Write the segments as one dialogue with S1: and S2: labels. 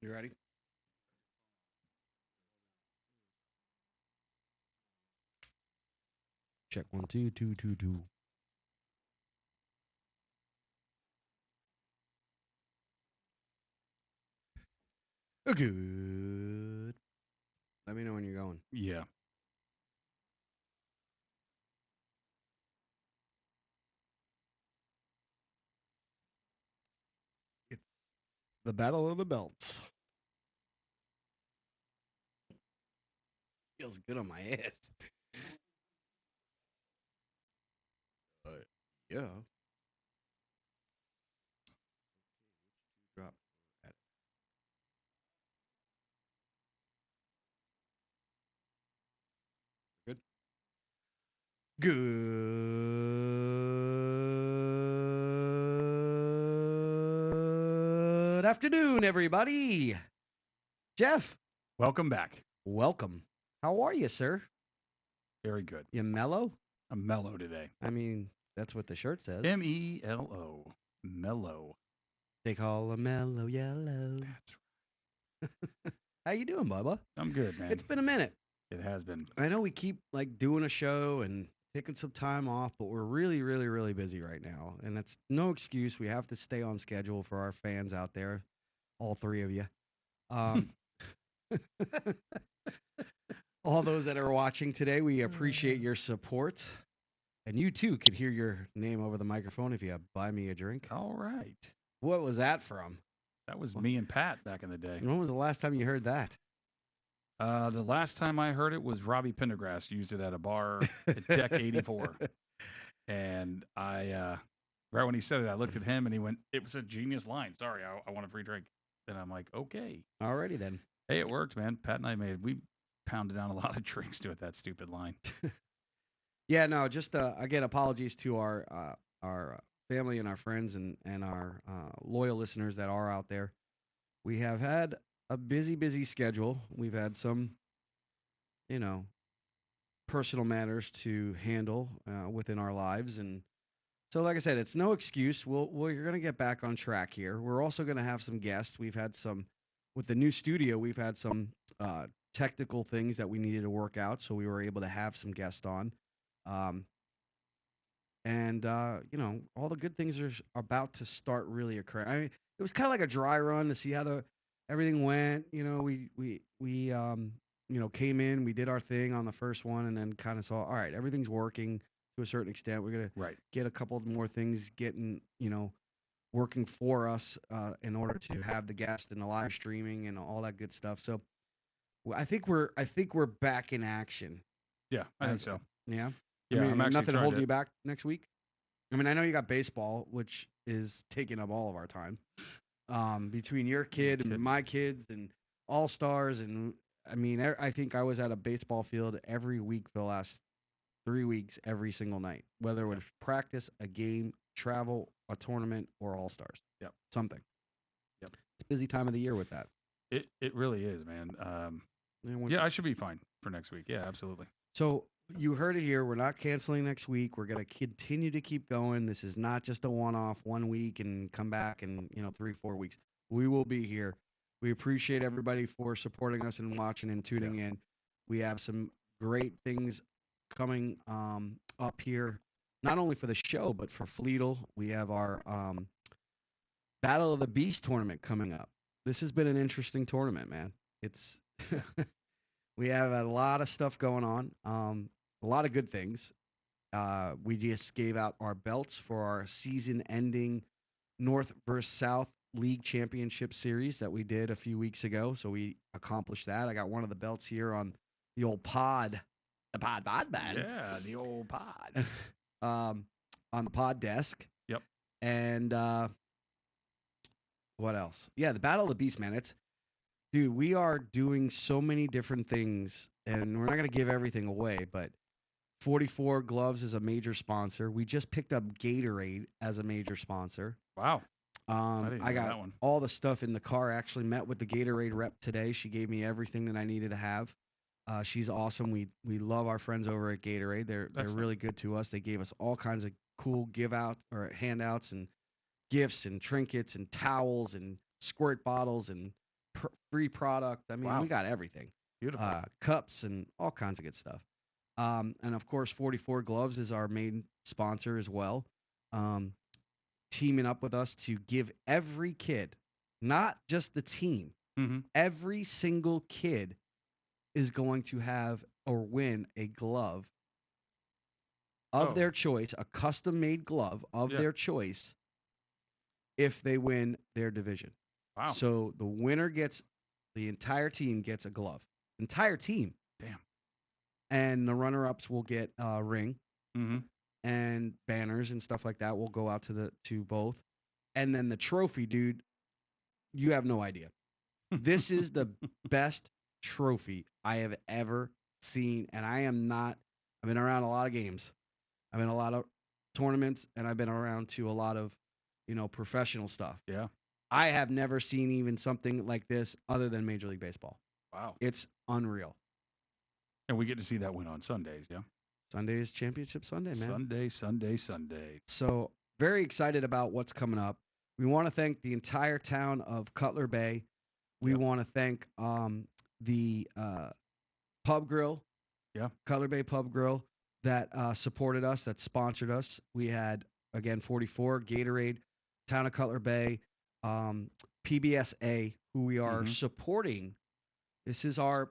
S1: You ready? Check one, two, two, two, two. Good. Let me know when you're going.
S2: Yeah.
S1: It's the Battle of the Belts. Feels good on my ass. Yeah. Drop that. Good. Good afternoon, everybody. Jeff,
S2: Welcome back.
S1: welcome. How are you, sir?
S2: Very good.
S1: You mellow?
S2: I'm mellow today.
S1: I mean, that's what the shirt says.
S2: MELO. Mellow.
S1: They call a mellow yellow.
S2: That's
S1: How you doing, Bubba?
S2: I'm good, man.
S1: It's been a minute.
S2: It has been.
S1: I know we keep like doing a show and taking some time off, but we're really, really, really busy right now, and that's no excuse. We have to stay on schedule for our fans out there, all three of you. Um, all those that are watching today, we appreciate your support, and you too could hear your name over the microphone if you buy me a drink.
S2: All right.
S1: What was that from?
S2: That was me and Pat back in the day.
S1: When was the last time you heard that?
S2: The last time I heard it was Robbie Pendergrass used it at a bar at Deck 84. And right when he said it, I looked at him and he went, "It was a genius line. Sorry, I want a free drink." And I'm like, okay.
S1: Alrighty then.
S2: Hey, it worked, man. Pat and I we pounded down a lot of drinks to it, that stupid line.
S1: Yeah, no, just again, apologies to our family and our friends and our loyal listeners that are out there. We have had a busy schedule. We've had some, you know, personal matters to handle within our lives, and so, like I said, it's no excuse. We're going to get back on track here. We're also going to have some guests. We've had some with the new studio. We've had some technical things that we needed to work out, so we were able to have some guests on. Um, and all the good things are about to start really occurring. I mean, it was kind of like a dry run to see how the everything went. We came in, we did our thing on the first one, and then kind of saw, all right, everything's working to a certain extent. We're gonna
S2: Right.
S1: get a couple more things getting working for us in order to have the guest and the live streaming and all that good stuff. So I think we're back in action.
S2: Yeah, I think so.
S1: Yeah. I
S2: Yeah, I'm
S1: mean,
S2: actually
S1: nothing
S2: trying
S1: holding
S2: to.
S1: you back next week. I mean, I know you got baseball, which is taking up all of our time. Between your
S2: No
S1: kid and
S2: kidding.
S1: my kids and all stars, and I mean, I think I was at a baseball field every week for the last 3 weeks, every single night, whether it
S2: Yep.
S1: was practice, a game, travel, a tournament, or all stars.
S2: Yep.
S1: Something.
S2: Yep.
S1: It's a busy time of the year with that.
S2: It really is, man. Yeah, I should be fine for next week. Yeah, absolutely.
S1: So you heard it here. We're not canceling next week. We're going to continue to keep going. This is not just a one-off 1 week and come back in 3-4 weeks. We will be here. We appreciate everybody for supporting us and watching and tuning in. We have some great things coming up here, not only for the show but for FLETL. We have our Battle of the Beast tournament coming up. This has been an interesting tournament, man. It's we have a lot of stuff going on, a lot of good things. We just gave out our belts for our season-ending North versus South League Championship Series that we did a few weeks ago. So we accomplished that. I got one of the belts here on the old pod, the pod, man.
S2: Yeah, the old pod.
S1: um, on the pod desk.
S2: Yep.
S1: And what else? Yeah, the Battle of the Beast, man. Dude, we are doing so many different things, and we're not going to give everything away, but 44 Gloves is a major sponsor. We just picked up Gatorade as a major sponsor.
S2: Wow. I didn't
S1: I
S2: know
S1: got
S2: that one.
S1: all the stuff in the car. I actually met with the Gatorade rep today. She gave me everything that I needed to have. She's awesome. We love our friends over at Gatorade. They're
S2: Excellent.
S1: really good to us. They gave us all kinds of cool give out or handouts and gifts and trinkets and towels and squirt bottles and free product. I mean,
S2: Wow.
S1: we got everything.
S2: Beautiful.
S1: Cups and all kinds of good stuff. And of course, 44 Gloves is our main sponsor as well. Um, Teaming up with us to give every kid, not just the team,
S2: Mm-hmm.
S1: every single kid is going to have or win a glove of their choice, a custom made glove of their choice, if they win their division.
S2: Wow.
S1: So the entire team gets a glove. Entire team.
S2: Damn.
S1: And the runner-ups will get a ring.
S2: Mm-hmm.
S1: And banners and stuff like that will go out to both. And then the trophy, dude, you have no idea. This is the best trophy I have ever seen. And I've been around a lot of games. I've been a lot of tournaments, and I've been around to a lot of, professional stuff.
S2: Yeah.
S1: I have never seen even something like this other than Major League Baseball.
S2: Wow.
S1: It's unreal.
S2: And we get to see that win on Sundays, yeah?
S1: Sunday is Championship Sunday, man.
S2: Sunday.
S1: So very excited about what's coming up. We want to thank the entire town of Cutler Bay. We want to thank the Pub Grill, Cutler Bay Pub Grill, that supported us, that sponsored us. We had, again, 44, Gatorade, Town of Cutler Bay, PBSA, who we are supporting. This is our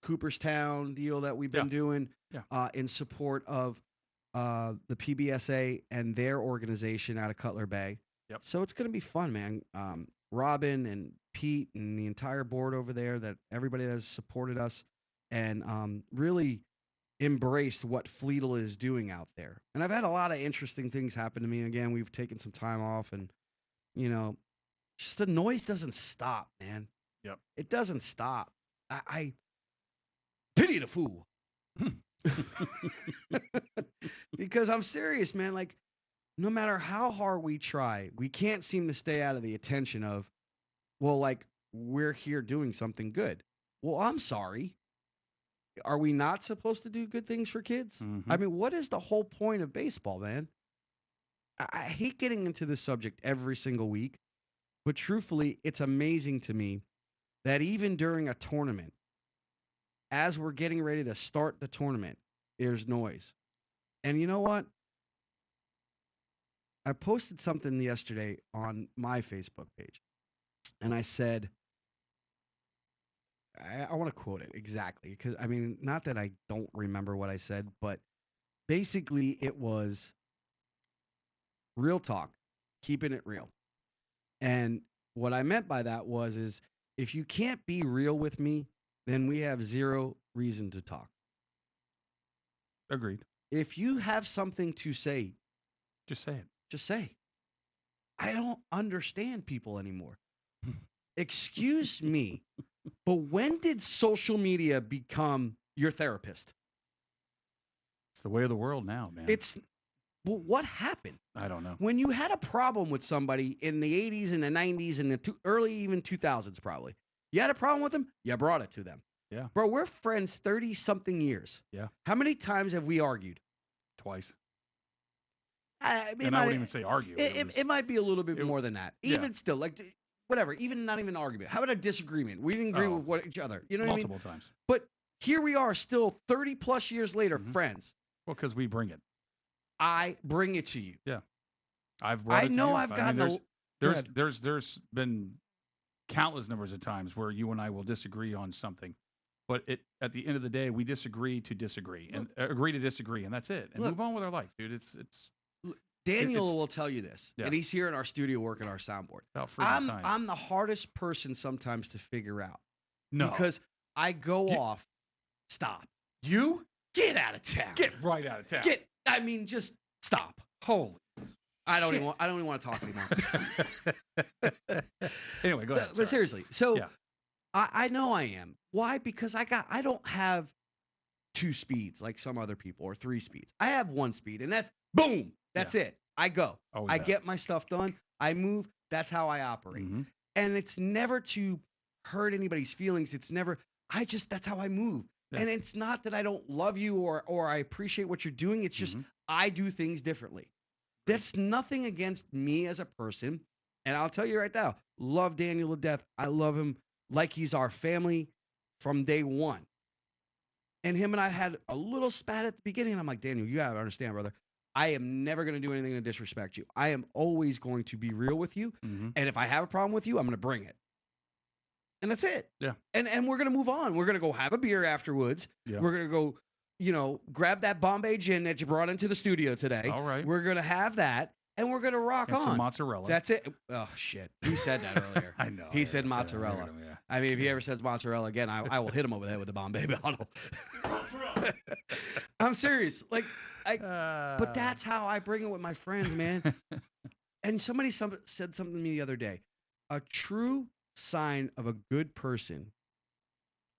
S1: Cooperstown deal that we've been doing in support of the PBSA and their organization out of Cutler Bay.
S2: Yep.
S1: So it's going to be fun, man. Robin and Pete and the entire board over there, that everybody that has supported us and really embraced what FLETL is doing out there. And I've had a lot of interesting things happen to me. Again, we've taken some time off, and, just the noise doesn't stop, man.
S2: Yep.
S1: It doesn't stop. I pity the fool. Because I'm serious, man. Like, no matter how hard we try, we can't seem to stay out of the attention of, well, like, we're here doing something good. Well, I'm sorry. Are we not supposed to do good things for kids?
S2: Mm-hmm.
S1: I mean, what is the whole point of baseball, man? I hate getting into this subject every single week, but truthfully, it's amazing to me that even during a tournament, as we're getting ready to start the tournament, there's noise. And you know what? I posted something yesterday on my Facebook page, and I said, I want to quote it exactly, because, I mean, not that I don't remember what I said, but basically it was real talk, keeping it real. And what I meant by that is if you can't be real with me, then we have zero reason to talk.
S2: Agreed.
S1: If you have something to say,
S2: just say it.
S1: Just say. I don't understand people anymore. Excuse me, but when did social media become your therapist?
S2: It's the way of the world now, man.
S1: Well, what happened?
S2: I don't know.
S1: When you had a problem with somebody in the 80s and the 90s and the early even 2000s, probably, you had a problem with them, you brought it to them.
S2: Yeah.
S1: Bro, we're friends 30-something years.
S2: Yeah.
S1: How many times have we argued?
S2: Twice.
S1: I
S2: wouldn't even say argue.
S1: It might be a little bit more than that. Even still, like, whatever, even not even an argument. How about a disagreement? We didn't agree with each other. You know what I mean?
S2: Multiple times.
S1: But here we are still 30-plus years later, friends.
S2: Well, because we bring it.
S1: I bring it to you.
S2: Yeah. I've brought it to you.
S1: I've gotten
S2: there's been countless numbers of times where you and I will disagree on something. But at the end of the day, we disagree to disagree and agree to disagree, and that's it. And move on with our life, dude.
S1: Daniel will tell you this, and he's here in our studio working our soundboard. I'm the hardest person sometimes to figure out.
S2: No.
S1: Because I go off. Stop. You? Get out of town.
S2: Get right out of town.
S1: Just stop.
S2: Holy
S1: I don't even want to talk anymore.
S2: Anyway, go ahead.
S1: But seriously, so I know I am. Why? Because I don't have 2 speeds like some other people, or 3 speeds. I have 1 speed, and that's boom. That's it. I go. I get my stuff done. I move. That's how I operate.
S2: Mm-hmm.
S1: And it's never to hurt anybody's feelings. It's never. That's how I move. Yeah. And it's not that I don't love you or I appreciate what you're doing. It's just I do things differently. That's nothing against me as a person. And I'll tell you right now, Love Daniel to death. I love him like he's our family from day one. And him and I had a little spat at the beginning. And I'm like, Daniel, you gotta understand, brother. I am never going to do anything to disrespect you. I am always going to be real with you.
S2: Mm-hmm.
S1: And if I have a problem with you, I'm going to bring it. And that's it.
S2: Yeah.
S1: And we're going to move on. We're going to go have a beer afterwards.
S2: Yeah.
S1: We're going to go, you know, grab that Bombay gin that you brought into the studio today.
S2: All right.
S1: We're going to have that. And we're going to rock on.
S2: Some mozzarella.
S1: That's it. Oh, shit. He said that earlier.
S2: I know.
S1: He said mozzarella.
S2: Yeah.
S1: I mean, if he ever says mozzarella again, I will hit him over the head with the Bombay bottle. I'm serious. Like, but that's how I bring it with my friends, man. And somebody said something to me the other day. A true sign of a good person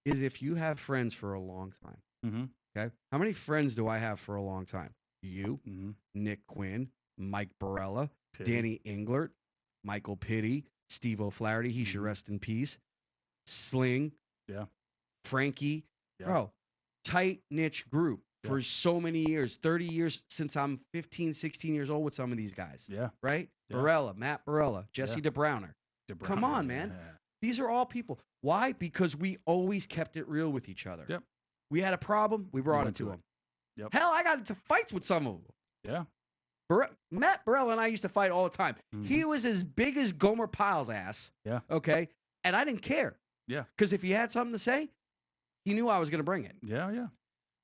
S1: is if you have friends for a long time.
S2: Mm-hmm.
S1: Okay. How many friends do I have for a long time? You,
S2: mm-hmm.
S1: Nick Quinn, Mike Barella,
S2: Pitty.
S1: Danny Englert, Michael Pitty, Steve O'Flaherty. He should rest in peace. Sling.
S2: Yeah.
S1: Frankie.
S2: Yeah.
S1: Bro, tight niche group for so many years, 30 years since I'm 15, 16 years old with some of these guys.
S2: Yeah.
S1: Right?
S2: Yeah.
S1: Barella, Matt Barella, Jesse DeBrowner. Come on, man.
S2: Yeah.
S1: These are all people. Why? Because we always kept it real with each other.
S2: Yep.
S1: We had a problem, we brought it to them.
S2: Yep.
S1: Hell, I got into fights with some of them.
S2: Yeah.
S1: Matt Barella and I used to fight all the time.
S2: Mm-hmm.
S1: He was as big as Gomer Pyle's ass.
S2: Yeah.
S1: Okay? And I didn't care.
S2: Yeah.
S1: Because if he had something to say, he knew I was going to bring it.
S2: Yeah, yeah.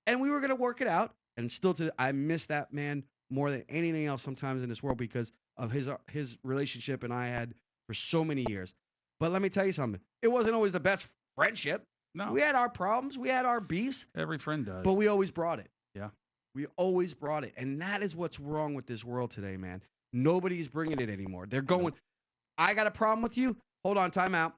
S1: And we were going to work it out. And still, I miss that man more than anything else sometimes in this world because of his relationship and I had for so many years. But let me tell you something. It wasn't always the best friendship.
S2: No.
S1: We had our problems. We had our beefs.
S2: Every friend does.
S1: But we always brought it.
S2: Yeah.
S1: We always brought it. And that is what's wrong with this world today, man. Nobody's bringing it anymore. They're going, I got a problem with you. Hold on, time out.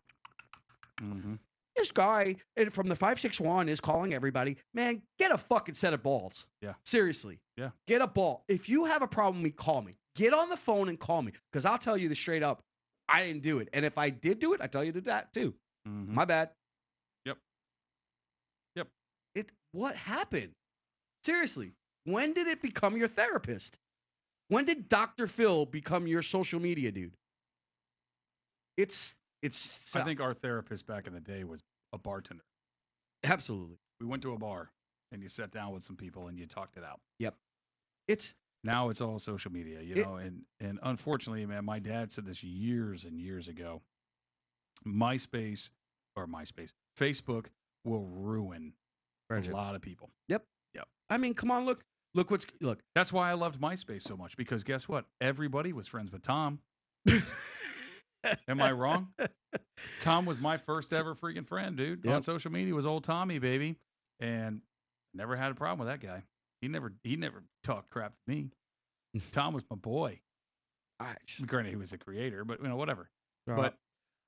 S2: Mm-hmm.
S1: This guy from the 561 is calling everybody. Man, get a fucking set of balls.
S2: Yeah.
S1: Seriously.
S2: Yeah. Get
S1: Get a ball. If you have a problem with me, call me. Get on the phone and call me. Because I'll tell you this straight up. I didn't do it. And if I did do it, I tell you that too.
S2: Mm-hmm.
S1: My bad.
S2: Yep.
S1: What happened? Seriously. When did it become your therapist? When did Dr. Phil become your social media dude? It's
S2: I think our therapist back in the day was a bartender.
S1: absolutely.
S2: We went to a bar and you sat down with some people and you talked it out.
S1: Yep. It's
S2: Now it's all social media, you know, and unfortunately, man, my dad said this years and years ago. Facebook will ruin
S1: friendship.
S2: a lot of people.
S1: Yep. I mean, come on, look.
S2: That's why I loved MySpace so much because guess what? Everybody was friends with Tom. Am I wrong? Tom was my first ever freaking friend, dude.
S1: Yep.
S2: On social media was old Tommy, baby, and never had a problem with that guy. He never talked crap to me. Tom was my boy. Granted, he was the creator, but you know, whatever. But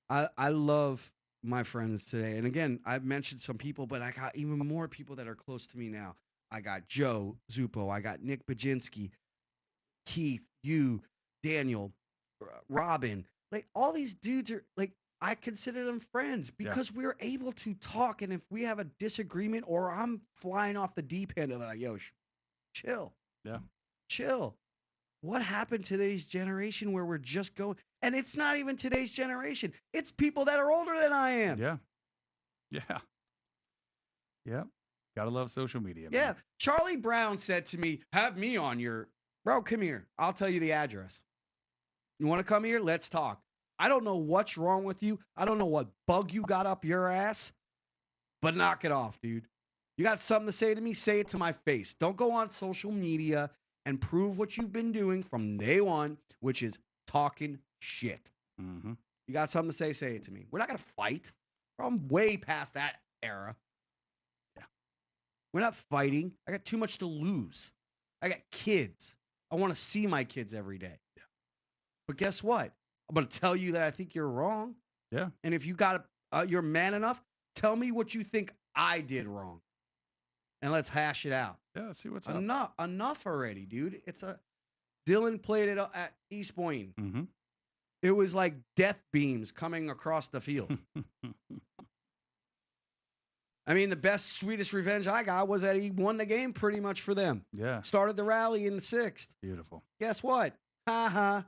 S1: I love my friends today, and again, I've mentioned some people, but I got even more people that are close to me now. I got Joe Zupo, I got Nick Baczynski, Keith, you, Daniel, Robin. Like all these dudes are like I consider them friends because we're able to talk, and if we have a disagreement or I'm flying off the deep end, I'm like, yo, chill.
S2: Yeah.
S1: Chill. What happened to today's generation where we're just going? And it's not even today's generation. It's people that are older than I am.
S2: Yeah. Yeah. Yeah. Gotta love social media, man.
S1: Yeah. Charlie Brown said to me, have me on your... Bro, come here. I'll tell you the address. You want to come here? Let's talk. I don't know what's wrong with you. I don't know what bug you got up your ass, but knock it off, dude. You got something to say to me? Say it to my face. Don't go on social media and prove what you've been doing from day one, which is talking shit.
S2: Mm-hmm.
S1: You got something to say it to me. We're not going to fight. I'm way past that era.
S2: Yeah.
S1: We're not fighting. I got too much to lose. I got kids. I want to see my kids every day.
S2: Yeah.
S1: But guess what? I'm going to tell you that I think you're wrong.
S2: Yeah.
S1: And if you got you're man enough, tell me what you think I did wrong. And let's hash it out.
S2: Yeah, let's see what's up.
S1: Enough already, dude. Dylan played it at East Point.
S2: Mm-hmm.
S1: It was like death beams coming across the field. I mean, the best, sweetest revenge I got was that he won the game pretty much for them.
S2: Yeah.
S1: Started the rally in the 6th.
S2: Beautiful.
S1: Guess what? Ha ha.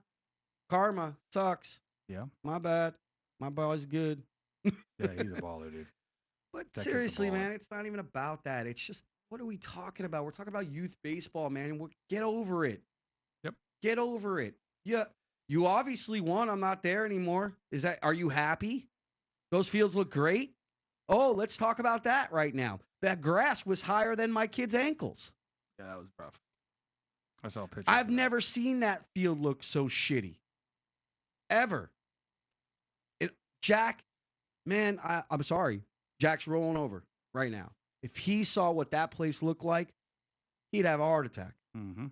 S1: Karma sucks.
S2: Yeah.
S1: My bad. My boy's good.
S2: Yeah, he's a baller, dude.
S1: But
S2: That kid's a
S1: seriously,
S2: baller.
S1: man, it's not even about that. It's just, what are we talking about? We're talking about youth baseball, man. Get over it.
S2: Yep.
S1: Get over it. Yeah. You obviously won. I'm not there anymore. Are you happy? Those fields look great. Oh, let's talk about that right now. That grass was higher than my kid's ankles.
S2: Yeah, that was rough. I saw pictures.
S1: I've never seen that field look so shitty. Ever. Jack, man, I'm sorry. Jack's rolling over right now. If he saw what that place looked like, he'd have a heart attack.
S2: Mm-hmm.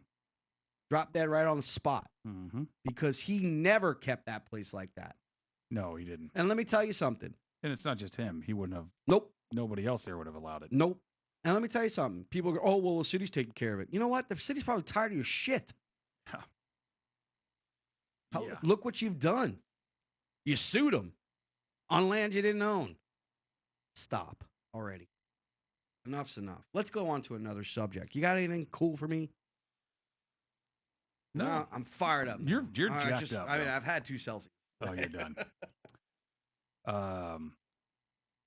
S1: Drop dead right on the spot.
S2: Mm-hmm.
S1: Because he never kept that place like that.
S2: No, he didn't.
S1: And let me tell you something.
S2: And it's not just him. He wouldn't have.
S1: Nope.
S2: Nobody else there would have allowed it.
S1: Nope. And let me tell you something. People go, oh, well, the city's taking care of it. You know what? The city's probably tired of your shit.
S2: Yeah.
S1: Look what you've done. You sued them on land you didn't own. Stop already. Enough's enough. Let's go on to another subject. You got anything cool for me?
S2: No.
S1: I'm fired up.
S2: You're jacked up.
S1: I mean, I've had 2 Celsius.
S2: Oh, you're done.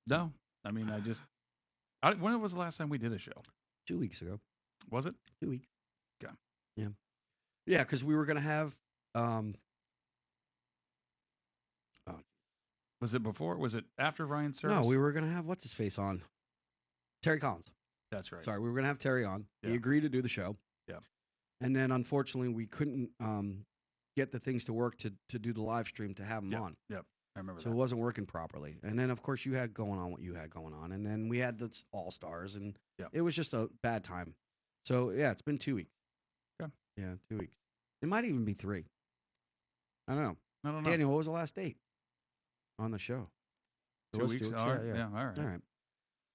S2: No. I mean, when was the last time we did a show?
S1: 2 weeks ago.
S2: Was it?
S1: 2 weeks.
S2: Okay.
S1: Yeah. Yeah, because we were going to have...
S2: Was it before? Was it after Ryan's service?
S1: No, we were going to have what's-his-face on. Terry Collins.
S2: That's right.
S1: Sorry, we were going to have Terry on.
S2: Yeah.
S1: He agreed to do the show.
S2: Yeah.
S1: And then, unfortunately, we couldn't get the things to work to do the live stream to have him on.
S2: Yep. I remember
S1: So
S2: that.
S1: it wasn't working properly. And then, of course, you had going on what you had going on. And then we had the All-Stars, and it was just a bad time. So, yeah, it's been 2 weeks.
S2: Okay.
S1: Yeah, 2 weeks. It might even be 3. I don't know.
S2: I don't know.
S1: Daniel, what was the last date on the show?
S2: 2 weeks? All right. Yeah, all right.
S1: All right.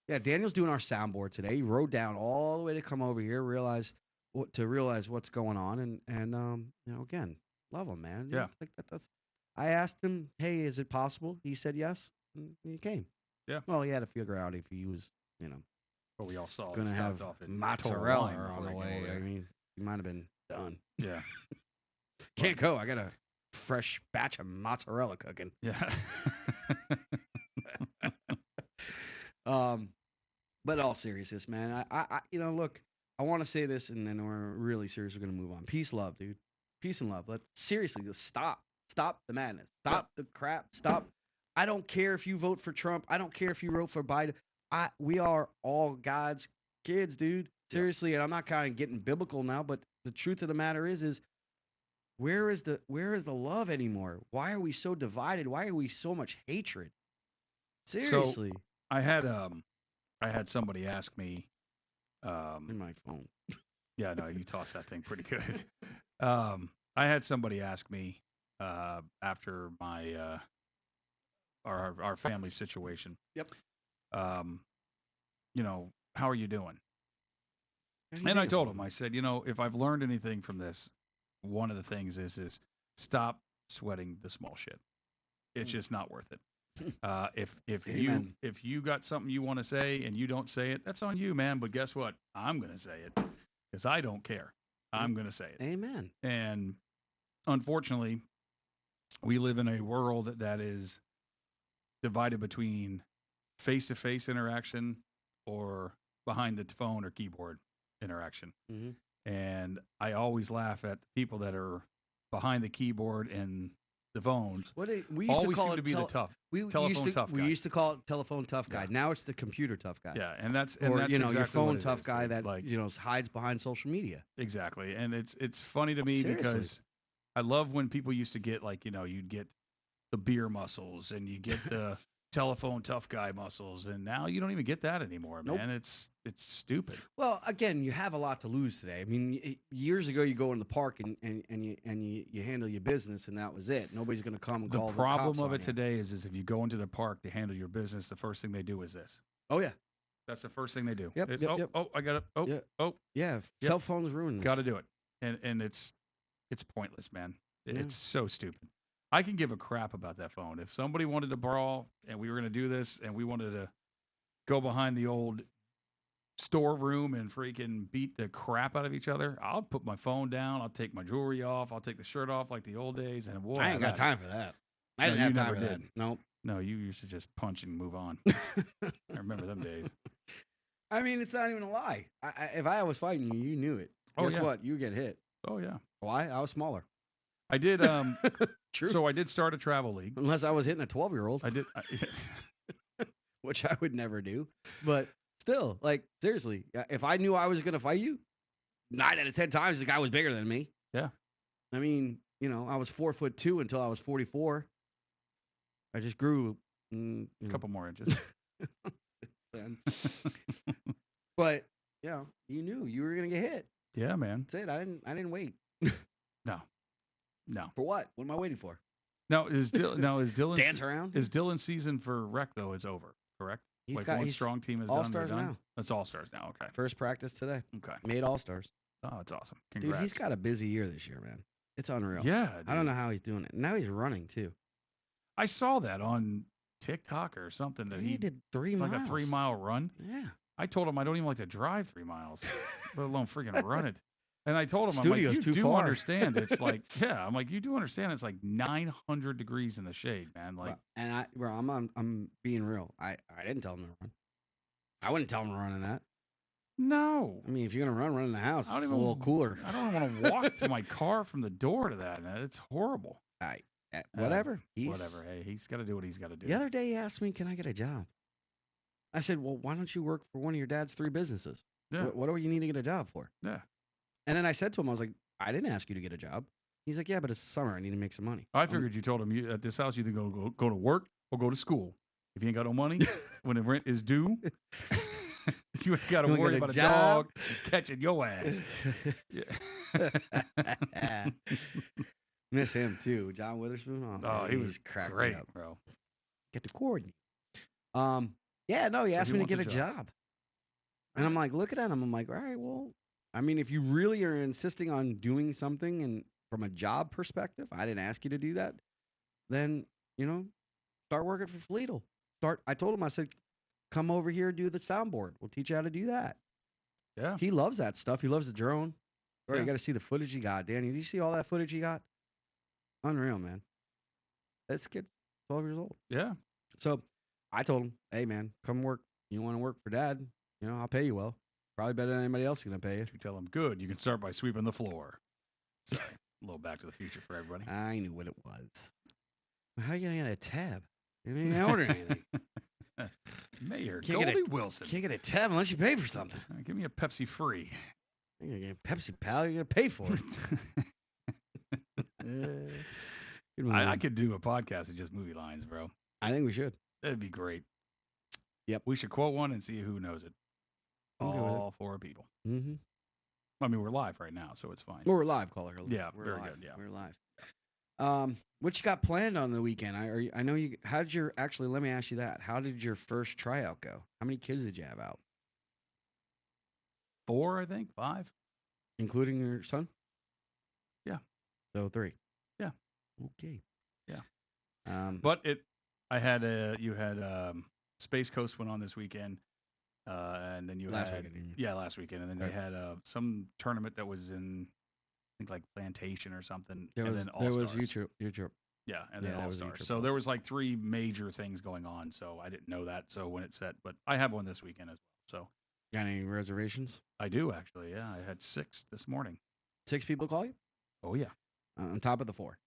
S1: Yeah, Daniel's doing our soundboard today. He rode down all the way to come over here, realize what's going on, and again, love him, man.
S2: Yeah.
S1: That's. I asked him, hey, is it possible? He said yes, and he came.
S2: Yeah.
S1: Well, he had to figure out if he was,
S2: But we all saw
S1: going to have
S2: off at
S1: mozzarella on the way. I mean, he might have been done.
S2: Yeah.
S1: Can't go. I got a fresh batch of mozzarella cooking.
S2: Yeah.
S1: But all seriousness, man. I look, I want to say this, and then we're really serious. We're gonna move on. Peace, love, dude. Peace and love. Let's seriously just stop the madness. Stop the crap. Stop. I don't care if you vote for Trump. I don't care if you vote for Biden. We are all God's kids, dude. Seriously, and I'm not kind of getting biblical now, but the truth of the matter is where is the love anymore? Why are we so divided? Why are we so much hatred? Seriously.
S2: So, I had somebody ask me
S1: in my phone.
S2: Yeah, no, you tossed that thing pretty good. I had somebody ask me after my our family situation.
S1: Yep.
S2: How are you doing? And I told him, I said, if I've learned anything from this, one of the things is stop sweating the small shit. It's just not worth it. If you got something you want to say and you don't say it, that's on you, man. But guess what? I'm going to say it because I don't care. I'm going to say it.
S1: Amen.
S2: And unfortunately, we live in a world that is divided between face-to-face interaction or behind the phone or keyboard interaction.
S1: Mm-hmm.
S2: And I always laugh at the people that are behind the keyboard and the phones.
S1: We used
S2: always
S1: to call
S2: seem
S1: it
S2: to be the tough.
S1: tough guy.
S2: We
S1: used to call it telephone tough guy.
S2: Yeah.
S1: Now it's the computer tough guy.
S2: Yeah, and that's
S1: or
S2: exactly
S1: your phone
S2: what it
S1: tough
S2: is,
S1: guy
S2: dude.
S1: that hides behind social media.
S2: Exactly, and it's funny to me because I love when people used to get you'd get the beer muscles and you get the telephone tough guy muscles, and now you don't even get that anymore, man.
S1: Nope.
S2: It's stupid.
S1: Well, again, you have a lot to lose today. I mean, years ago you go in the park and you handle your business and that was it. Nobody's going to come and call the cops.
S2: The problem of
S1: on
S2: it
S1: you.
S2: today is if you go into the park to handle your business, the first thing they do is this.
S1: Oh yeah,
S2: that's the first thing they do.
S1: Yep.
S2: Oh, I got it.
S1: Yeah. Cell phones ruin this.
S2: Got to do it, and it's pointless, man. It's so stupid. I can give a crap about that phone. If somebody wanted to brawl and we were going to do this and we wanted to go behind the old storeroom and freaking beat the crap out of each other, I'll put my phone down. I'll take my jewelry off. I'll take the shirt off like the old days. And boy,
S1: I ain't got time for that. I didn't have time for that. Nope.
S2: No, you used to just punch and move on. I remember them days.
S1: I mean, it's not even a lie. If I was fighting you, you knew it.
S2: Oh,
S1: Guess
S2: yeah.
S1: what? You get hit.
S2: Oh, yeah.
S1: Why? I was smaller.
S2: I did.
S1: True.
S2: So I did start a travel league.
S1: Unless I was hitting a 12-year-old.
S2: I did.
S1: Which I would never do. But still, like, seriously, if I knew I was going to fight you, 9 out of 10 times the guy was bigger than me.
S2: Yeah.
S1: I mean, I was 4'2" until I was 44. I just grew
S2: a couple more inches.
S1: Then. But, you knew you were going to get hit.
S2: Yeah, man.
S1: That's it. I didn't wait.
S2: No.
S1: For what? What am I waiting for?
S2: Now is Dylan
S1: dance around?
S2: Is Dylan's season for rec though is over, correct? One strong team is
S1: All-Stars
S2: done.
S1: now.
S2: It's all-stars now. Okay.
S1: First practice today.
S2: Okay.
S1: Made All-Stars.
S2: Oh, that's awesome. Congrats.
S1: Dude, he's got a busy year this year, man. It's unreal.
S2: Yeah. Dude.
S1: I don't know how he's doing it. Now he's running too.
S2: I saw that on TikTok or something that he
S1: did 3 miles.
S2: Like a 3-mile run.
S1: Yeah.
S2: I told him I don't even like to drive 3 miles, let alone freaking run it. And I told him,
S1: Studio's
S2: I'm like,
S1: too
S2: you do
S1: far.
S2: understand. It's like, yeah, I'm like, you do understand. It's like 900 degrees in the shade, man. Like,
S1: I'm being real. I didn't tell him to run. I wouldn't tell him to run in that.
S2: No.
S1: I mean, if you're gonna run in the house, it's a little cooler.
S2: I don't want to walk to my car from the door to that. Man. It's horrible.
S1: Whatever.
S2: Whatever. Hey, he's got to do what he's got to do.
S1: The other day, he asked me, "Can I get a job?" I said, "Well, why don't you work for one of your dad's 3 businesses?
S2: Yeah.
S1: What do you need to get a job for?"
S2: Yeah.
S1: And then I said to him, I was like, "I didn't ask you to get a job." He's like, "Yeah, but it's summer. I need to make some money."
S2: I figured you told him at this house you either go to work or go to school. If you ain't got no money, when the rent is due, you ain't got to worry about a dog catching your ass.
S1: Yeah. Miss him too, John Witherspoon.
S2: Oh, he was great,
S1: up.
S2: bro.
S1: Get to coordinate. Yeah, no, he asked me to get a job. And I'm like, looking at him, I'm like, all right, well, I mean, if you really are insisting on doing something and from a job perspective, I didn't ask you to do that, then, start working for FLETL. I told him, I said, come over here, do the soundboard. We'll teach you how to do that.
S2: Yeah.
S1: He loves that stuff. He loves the drone. Or
S2: Yeah.
S1: you got to see the footage he got. Danny, did you see all that footage he got? Unreal, man. This kid's 12 years old.
S2: Yeah.
S1: So I told him, hey, man, come work. You want to work for Dad? I'll pay you well. Probably better than anybody else is going to pay you.
S2: You tell him, good, you can start by sweeping the floor. Sorry, a little Back to the Future for everybody.
S1: I knew what it was. How are you going to get a tab? You didn't even order anything.
S2: Mayor
S1: Can't
S2: Goldie Wilson.
S1: Can't get a tab unless you pay for something.
S2: Give me a Pepsi free.
S1: You're going to get a Pepsi, pal. You're going to pay for it.
S2: I could do a podcast of just movie lines, bro.
S1: I think we should.
S2: That'd be great.
S1: Yep.
S2: We should quote one and see who knows it. All 4 people.
S1: Mm-hmm.
S2: I mean, we're live right now, so it's fine.
S1: We're live, caller.
S2: Yeah,
S1: we're
S2: very
S1: live.
S2: good. Yeah,
S1: we're live. What you got planned on the weekend? I know you. How did your actually? Let me ask you that. How did your first tryout go? How many kids did you have out?
S2: 4, I think. 5,
S1: including your son.
S2: Yeah.
S1: So 3.
S2: Yeah.
S1: Okay.
S2: Yeah. But you had Space Coast went on this weekend. And then you
S1: last
S2: had
S1: weekend,
S2: last weekend, and then they had some tournament that was in, I think, like Plantation or something.
S1: There
S2: and
S1: was,
S2: then All-Stars.
S1: YouTube.
S2: Yeah, and then All-Stars. So there was like 3 major things going on. So I didn't know that. So when it set, but I have one this weekend as well. So
S1: got any reservations?
S2: I do actually. Yeah, I had 6 this morning.
S1: 6 people call you?
S2: Oh yeah.
S1: On top of the 4.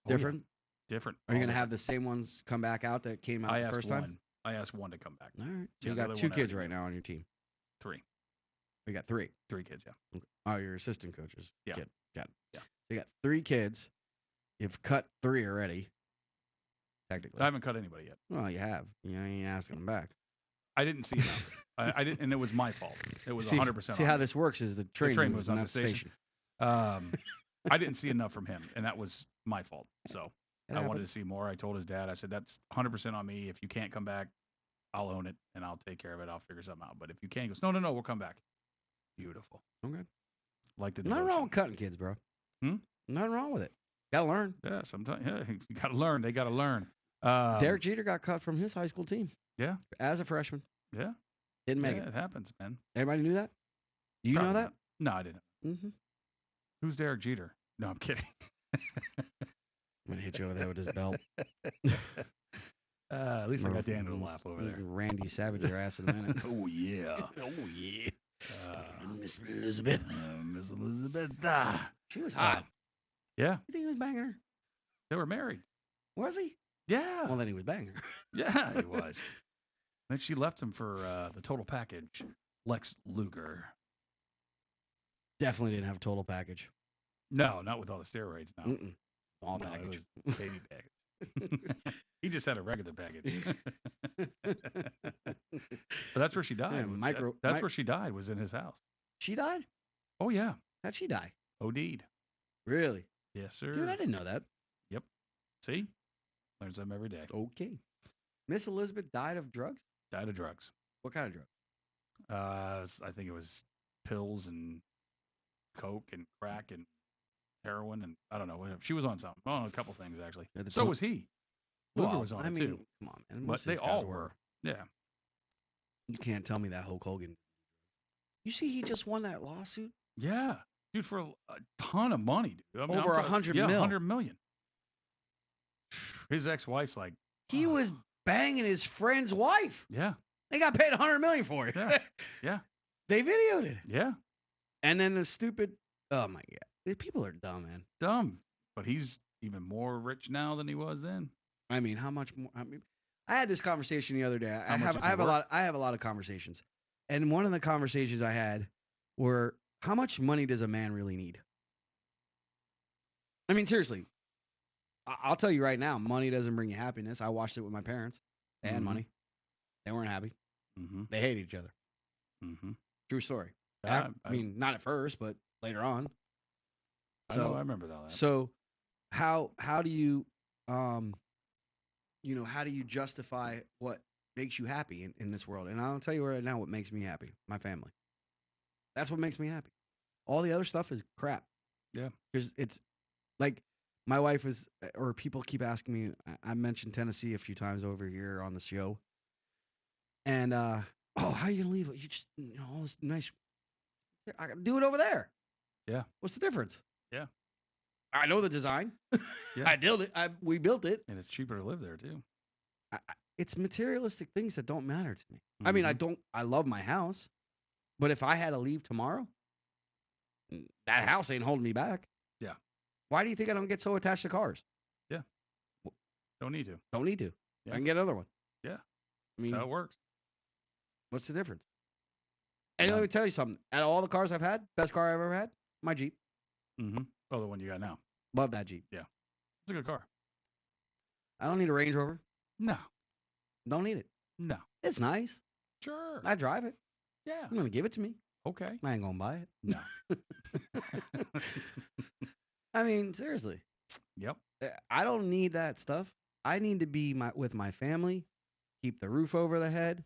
S2: Oh,
S1: Different.
S2: Yeah. Different.
S1: Are you gonna have the same ones come back out that came out the first time?
S2: I asked 1 to come back.
S1: All right. So
S2: Yeah,
S1: you
S2: the
S1: got
S2: other
S1: 2
S2: one I
S1: kids
S2: already
S1: right now on your team.
S2: 3.
S1: You got 3.
S2: 3 kids. Yeah.
S1: Okay. Oh, your assistant coaches.
S2: Yeah.
S1: Kid. Got it.
S2: Yeah.
S1: So you got 3 kids. You've cut 3 already. Technically.
S2: I haven't cut anybody yet.
S1: Well, you have. You ain't asking them back.
S2: I didn't see enough. I didn't, and it was my fault. It was 100%.
S1: See how this works is the train
S2: was on the station. I didn't see enough from him, and that was my fault. So I wanted to see more. I told his dad, I said, that's 100% on me. If you can't come back, I'll own it, and I'll take care of it. I'll figure something out. But if you can't, he goes, no, we'll come back. Beautiful.
S1: Okay.
S2: Like the
S1: Nothing wrong with cutting kids, bro. Nothing wrong with it. Gotta learn.
S2: Yeah, sometimes. Yeah, you gotta learn. They gotta learn.
S1: Derek Jeter got cut from his high school team.
S2: Yeah.
S1: As a freshman.
S2: Yeah.
S1: Didn't make it.
S2: It happens, man.
S1: Everybody knew that? Do you know that?
S2: No, I didn't.
S1: Mm-hmm.
S2: Who's Derek Jeter? No, I'm kidding.
S1: I'm gonna hit you over there with his belt.
S2: At least I got Daniel to laugh over there.
S1: Randy Savage your ass in a minute.
S2: Oh, yeah.
S1: Oh, yeah.
S2: Miss Elizabeth. Miss Elizabeth.
S1: She was hot.
S2: Yeah.
S1: You think he was banging her?
S2: They were married.
S1: Was he?
S2: Yeah.
S1: Well, then he was banging her.
S2: Yeah, he was. Then she left him for the total package, Lex Luger.
S1: Definitely didn't have a total package.
S2: No, not with all the steroids. No.
S1: Small
S2: No,
S1: package.
S2: it was baby package. He just had a regular package. But that's where she died.
S1: Yeah,
S2: that's where she died, was in his house.
S1: She died?
S2: Oh, yeah.
S1: How'd she die?
S2: OD'd.
S1: Really?
S2: Yes, sir.
S1: Dude, I didn't know that.
S2: Yep. See? Learn something every day.
S1: Okay. Miss Elizabeth died of drugs?
S2: Died of drugs.
S1: What kind of drugs?
S2: I think it was pills and coke and crack and heroin and I don't know. She was on something. Oh, a couple things, actually.
S1: Yeah,
S2: so was he. Luger was on
S1: I
S2: it,
S1: mean,
S2: too.
S1: come on, man.
S2: But they all were. Yeah.
S1: You can't tell me that Hulk Hogan. You see, he just won that lawsuit?
S2: Yeah. Dude, for a ton of money, dude. I mean,
S1: over $100 million.
S2: $100 million. His ex-wife's like...
S1: He was banging his friend's wife.
S2: Yeah.
S1: They got paid $100 million for it.
S2: Yeah. Yeah.
S1: They videoed it.
S2: Yeah.
S1: And then the stupid... Oh, my God. People are dumb, man.
S2: Dumb. But he's even more rich now than he was then.
S1: I mean, how much more? I mean, I had this conversation the other day. I have a lot of conversations. And one of the conversations I had were, how much money does a man really need? I mean, seriously. I'll tell you right now, money doesn't bring you happiness. I watched it with my parents. They had money. They weren't happy. They hated each other. True story. I mean, not at first, but later on.
S2: So, I remember that.
S1: So how do you how do you justify what makes you happy in this world? And I'll tell you right now what makes me happy. My family. That's what makes me happy. All the other stuff is crap.
S2: Yeah.
S1: Because it's like my wife is, or people keep asking me, I mentioned Tennessee a few times over here on the show. And, how are you going to leave it? You just, all this nice, I got to do it over there.
S2: Yeah.
S1: What's the difference?
S2: Yeah.
S1: I know the design.
S2: Yeah.
S1: I built it. We built it.
S2: And it's cheaper to live there, too.
S1: It's materialistic things that don't matter to me. I mean, I love my house, but if I had to leave tomorrow, that house ain't holding me back.
S2: Yeah.
S1: Why do you think I don't get so attached to cars?
S2: Yeah. Don't need to.
S1: Don't need to.
S2: Yeah.
S1: I can get another one.
S2: Yeah.
S1: I mean,
S2: that's how it works.
S1: What's the difference? And let me tell you something. Out of all the cars I've had, best car I've ever had, my Jeep.
S2: Oh, the one you got now.
S1: Love that Jeep.
S2: Yeah. It's a good car.
S1: I don't need a Range Rover.
S2: No.
S1: Don't need it.
S2: No.
S1: It's nice.
S2: Sure.
S1: I drive it.
S2: Yeah.
S1: I'm going to give it to me.
S2: Okay.
S1: I ain't going to buy it.
S2: No.
S1: I mean, seriously.
S2: Yep.
S1: I don't need that stuff. I need to be with my family, keep the roof over the head,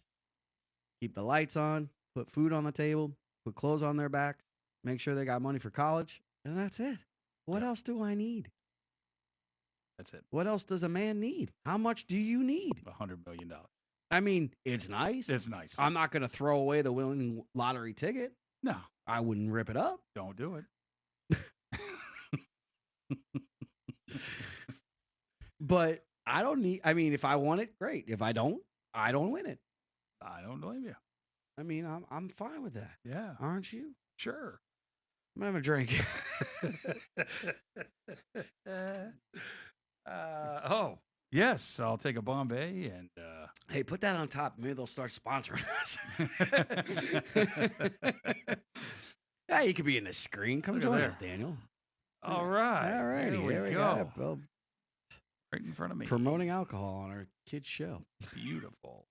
S1: keep the lights on, put food on the table, put clothes on their back, make sure they got money for college, and that's it. What else do I need?
S2: That's it.
S1: What else does a man need? How much do you need?
S2: $100 million.
S1: I mean, it's nice.
S2: It's nice.
S1: I'm not going to throw away the winning lottery ticket.
S2: No.
S1: I wouldn't rip it up.
S2: Don't do it.
S1: But I don't need, I mean, if I want it, great. If I don't win it.
S2: I don't blame you.
S1: I mean, I'm fine with that.
S2: Yeah.
S1: Aren't you?
S2: Sure.
S1: I'm going to have a drink.
S2: Oh, yes. I'll take a Bombay and...
S1: Hey, put that on top. Maybe they'll start sponsoring us. Yeah, you could be in the screen. Come join us, Daniel.
S2: All right.
S1: All righty.
S2: There we
S1: go.
S2: go. Right in front of me.
S1: Promoting alcohol on our kids' show.
S2: Beautiful.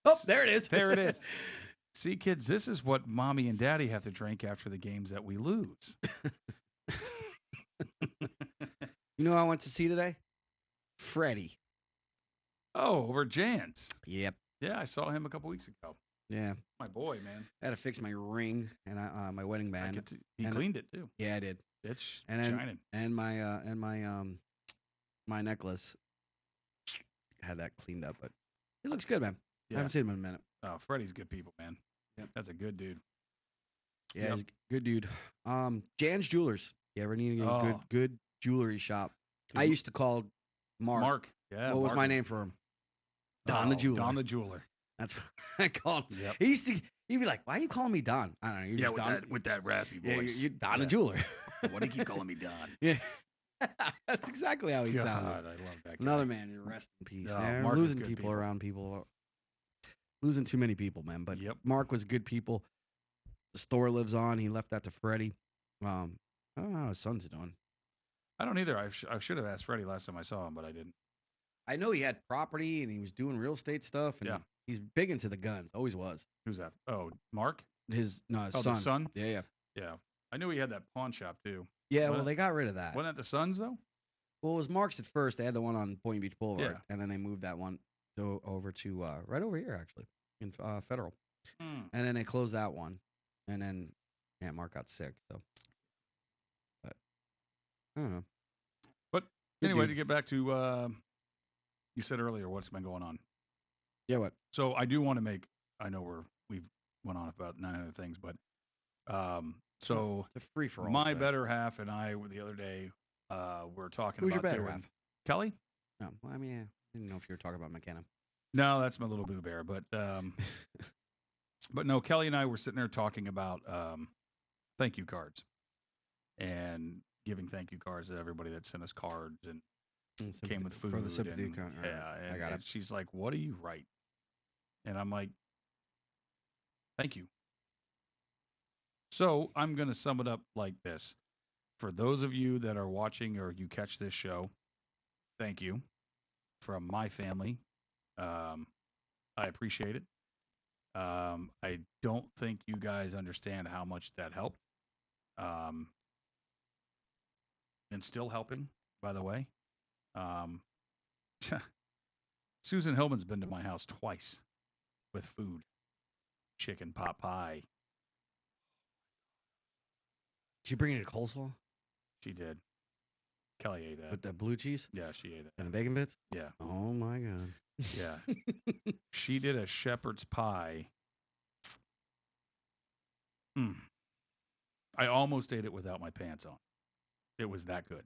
S1: Oh, there it is.
S2: There it is. See, kids, this is what mommy and daddy have to drink after the games that we lose.
S1: You know who I went to see today? Freddie.
S2: Oh, over Jan's.
S1: Yep.
S2: Yeah, I saw him a couple weeks ago.
S1: Yeah.
S2: My boy, man.
S1: I had to fix my ring and my wedding band.
S2: He cleaned it too.
S1: Yeah, I did.
S2: It's
S1: shining.
S2: And
S1: my necklace had that cleaned up, but it looks good, man.
S2: Yeah.
S1: I haven't seen him in a minute.
S2: Oh, Freddie's good people, man.
S1: Yep.
S2: That's a good dude.
S1: Yeah, he's a good dude. Jan's Jewelers. You ever need a good jewelry shop? I used to call Mark.
S2: Yeah.
S1: What was my name for him? Don the Jeweler.
S2: Don the Jeweler.
S1: That's what I called him.
S2: Yep.
S1: He'd be like, "Why are you calling me Don?" I don't know. You're
S2: Yeah,
S1: just Don.
S2: with that raspy
S1: Yeah,
S2: voice.
S1: you're Don the
S2: Yeah.
S1: Jeweler.
S2: Why do you keep calling me Don?
S1: Yeah. That's exactly how he
S2: God,
S1: sounded.
S2: I love that guy.
S1: Another man, you rest in peace.
S2: No,
S1: man.
S2: Mark is
S1: Losing
S2: good
S1: people
S2: people.
S1: around people. Losing too many people, man. But
S2: Yep.
S1: Mark was good people. The store lives on. He left that to Freddie. I don't know how his son's doing.
S2: I don't either. I should have asked Freddie last time I saw him, but I didn't.
S1: I know he had property and he was doing real estate stuff. And
S2: Yeah.
S1: he's big into the guns. Always was.
S2: Who's that? Oh, Mark?
S1: His son.
S2: The son?
S1: Yeah.
S2: Yeah. I knew he had that pawn shop, too.
S1: Yeah, well, they got rid of that.
S2: Wasn't that the Sons, though?
S1: Well, it was Mark's at first. They had the one on Point Beach Boulevard.
S2: Yeah.
S1: And then they moved that one over to right over here, actually, in Federal.
S2: Mm.
S1: And then they closed that one. And then, yeah, Mark got sick. So, but I don't know.
S2: But
S1: Good
S2: anyway,
S1: dude.
S2: to get back to, you said earlier what's been going on.
S1: Yeah, what?
S2: So I do want to make, I know we've went on about 9 other things, but so
S1: It's a free for all.
S2: my better half and I the other day were talking
S1: Who's
S2: about
S1: your better
S2: doing
S1: half?
S2: Kelly.
S1: No, well, I mean, I didn't know if you were talking about McKenna.
S2: No, that's my little boo bear. But but no, Kelly and I were sitting there talking about thank you cards and giving thank you cards to everybody that sent us cards and came with food
S1: for the sympathy
S2: and,
S1: account.
S2: yeah, and,
S1: I got
S2: and
S1: it.
S2: she's like, "What do you write?" And I'm like, "Thank you." So I'm going to sum it up like this. For those of you that are watching or you catch this show, thank you. From my family, I appreciate it. I don't think you guys understand how much that helped. And still helping, by the way. Susan Hillman's been to my house twice with food. Chicken pot pie.
S1: Did you bring it to coleslaw?
S2: She did. Kelly ate that.
S1: With the blue cheese?
S2: Yeah, she ate it.
S1: And the bacon bits?
S2: Yeah.
S1: Oh, my God.
S2: Yeah. She did a shepherd's pie. I almost ate it without my pants on. It was that good.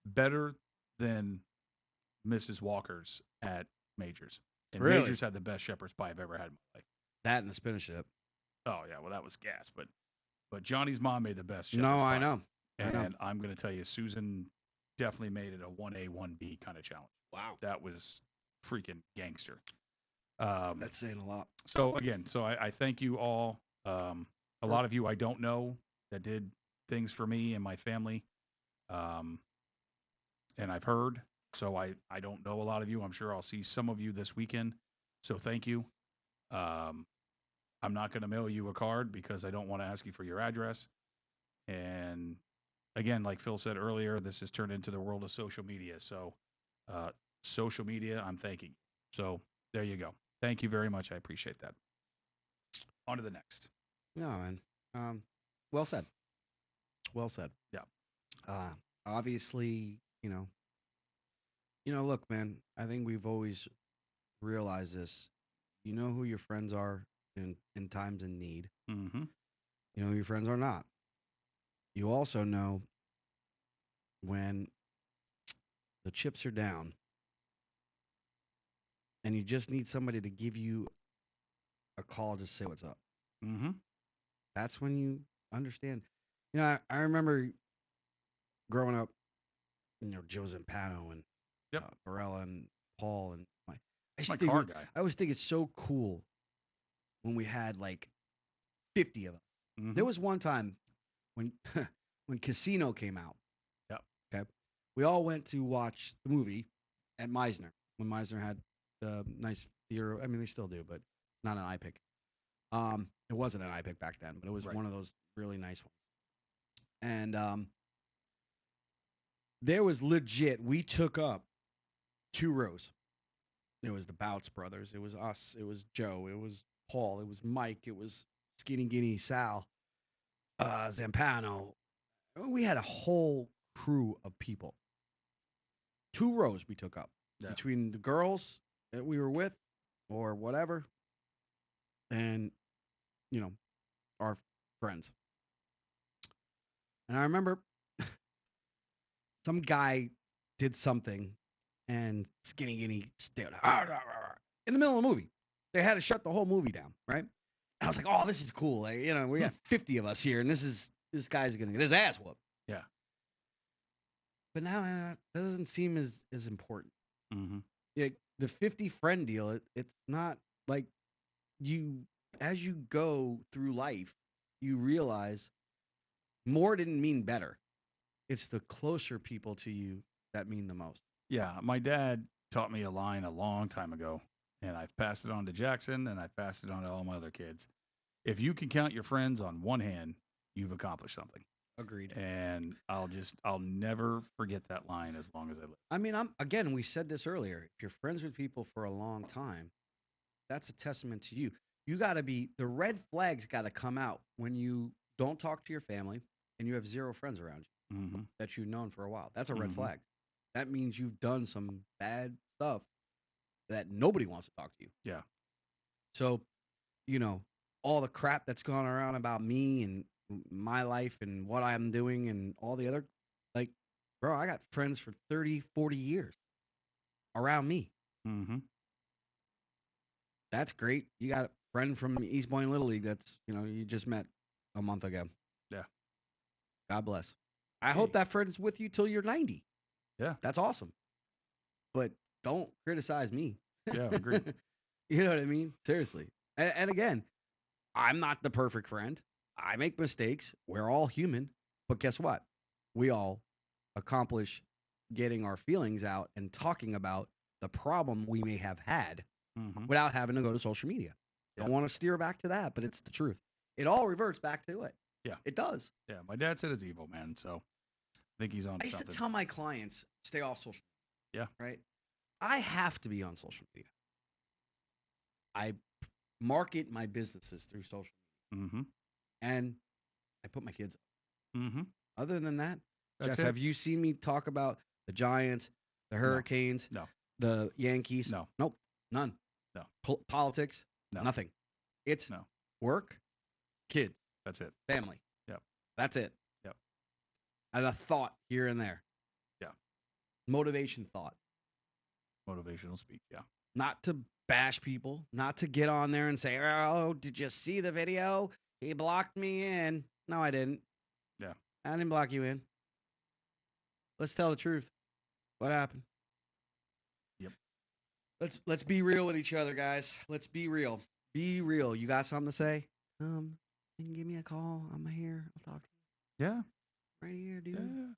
S2: Better than Mrs. Walker's at Major's. And
S1: Really?
S2: Major's had the best shepherd's pie I've ever had in my life.
S1: That and the spinach dip.
S2: Oh, yeah. Well, that was gas. But Johnny's mom made the best shepherd's
S1: No,
S2: pie.
S1: I know.
S2: And I'm going to tell you, Susan definitely made it a 1A, 1B kind of challenge.
S1: Wow.
S2: That was freaking gangster.
S1: That's saying a lot.
S2: So, again, I thank you all. A lot of you I don't know that did things for me and my family. And I've heard. So I don't know a lot of you. I'm sure I'll see some of you this weekend. So thank you. I'm not going to mail you a card because I don't want to ask you for your address. And again, like Phil said earlier, this has turned into the world of social media. So social media, I'm thanking you. So there you go. Thank you very much. I appreciate that. On to the next.
S1: No, man. Well said. Well said.
S2: Yeah.
S1: Obviously, look, man, I think we've always realized this. You know who your friends are in times of need.
S2: Mm-hmm.
S1: You know who your friends are not. You also know when the chips are down and you just need somebody to give you a call, just say what's up.
S2: Mm-hmm.
S1: That's when you understand. I remember growing up, Joe Zampano and Barella and Paul and
S2: My car guy.
S1: I always think it's so cool when we had like 50 of us.
S2: Mm-hmm.
S1: There was one time when when Casino came out.
S2: Yep.
S1: Okay. We all went to watch the movie at Meisner when Meisner had the nice theater. I mean, they still do, but not an iPic. It wasn't an iPic back then, but it was one of those really nice ones. And there was legit. We took up 2 rows. It was the Bouts brothers. It was us. It was Joe. It was Paul. It was Mike. It was Skinny Guinea Sal. Zampano. We had a whole crew of people. 2 rows we took up between the girls that we were with or whatever and, our friends. And I remember some guy did something and Skinny Guinea stared. in the middle of the movie. They had to shut the whole movie down, right? And I was like, oh, this is cool. Like, we got 50 of us here, and this guy's gonna get his ass whooped.
S2: Yeah.
S1: But now that doesn't seem as important.
S2: Mm-hmm.
S1: Like the 50 friend deal, it's not like as you go through life, you realize more didn't mean better. It's the closer people to you that mean the most.
S2: Yeah. My dad taught me a line a long time ago, and I've passed it on to Jackson, and I've passed it on to all my other kids. If you can count your friends on one hand, you've accomplished something.
S1: Agreed.
S2: And I'll never forget that line as long as I live.
S1: I mean, we said this earlier. If you're friends with people for a long time, that's a testament to you. You got to be the red flags got to come out when you don't talk to your family and you have zero friends around you that you've known for a while. That's a red flag. That means you've done some bad stuff that nobody wants to talk to you.
S2: Yeah.
S1: So, all the crap that's gone around about me and my life and what I'm doing and all the other, like, bro, I got friends for 30, 40 years around me.
S2: Mm-hmm.
S1: That's great. You got a friend from East Point Little League that's, you just met a month ago.
S2: Yeah.
S1: God bless. I hope that friend is with you till you're 90.
S2: Yeah.
S1: That's awesome. But don't criticize me.
S2: Yeah, agreed.
S1: You know what I mean? Seriously. And again, I'm not the perfect friend. I make mistakes. We're all human. But guess what? We all accomplish getting our feelings out and talking about the problem we may have had without having to go to social media. Don't want to steer back to that, but it's the truth. It all reverts back to it.
S2: Yeah.
S1: It does.
S2: Yeah. My dad said it's evil, man. So I think he's on something.
S1: I used to tell my clients, stay off social
S2: media.
S1: Yeah. Right? I have to be on social media. I market my businesses through social media. And I put my kids up. Other than that, Jeff, have you seen me talk about the Giants, the Hurricanes, the Yankees?
S2: No.
S1: Nope. None.
S2: No.
S1: Politics?
S2: No.
S1: Nothing. It's work, kids.
S2: That's it.
S1: Family.
S2: Yep.
S1: That's it.
S2: Yep.
S1: And a thought here and there.
S2: Yeah.
S1: Motivation thought.
S2: Motivational speak. Yeah.
S1: Not to bash people, not to get on there and say, oh, did you see the video? He blocked me in. No, I didn't.
S2: Yeah.
S1: I didn't block you in. Let's tell the truth. What happened?
S2: Yep.
S1: Let's be real with each other, guys. Let's be real. Be real. You got something to say? You can give me a call. I'm here. I'll talk to
S2: you. Yeah.
S1: Right here, dude.
S2: Yeah.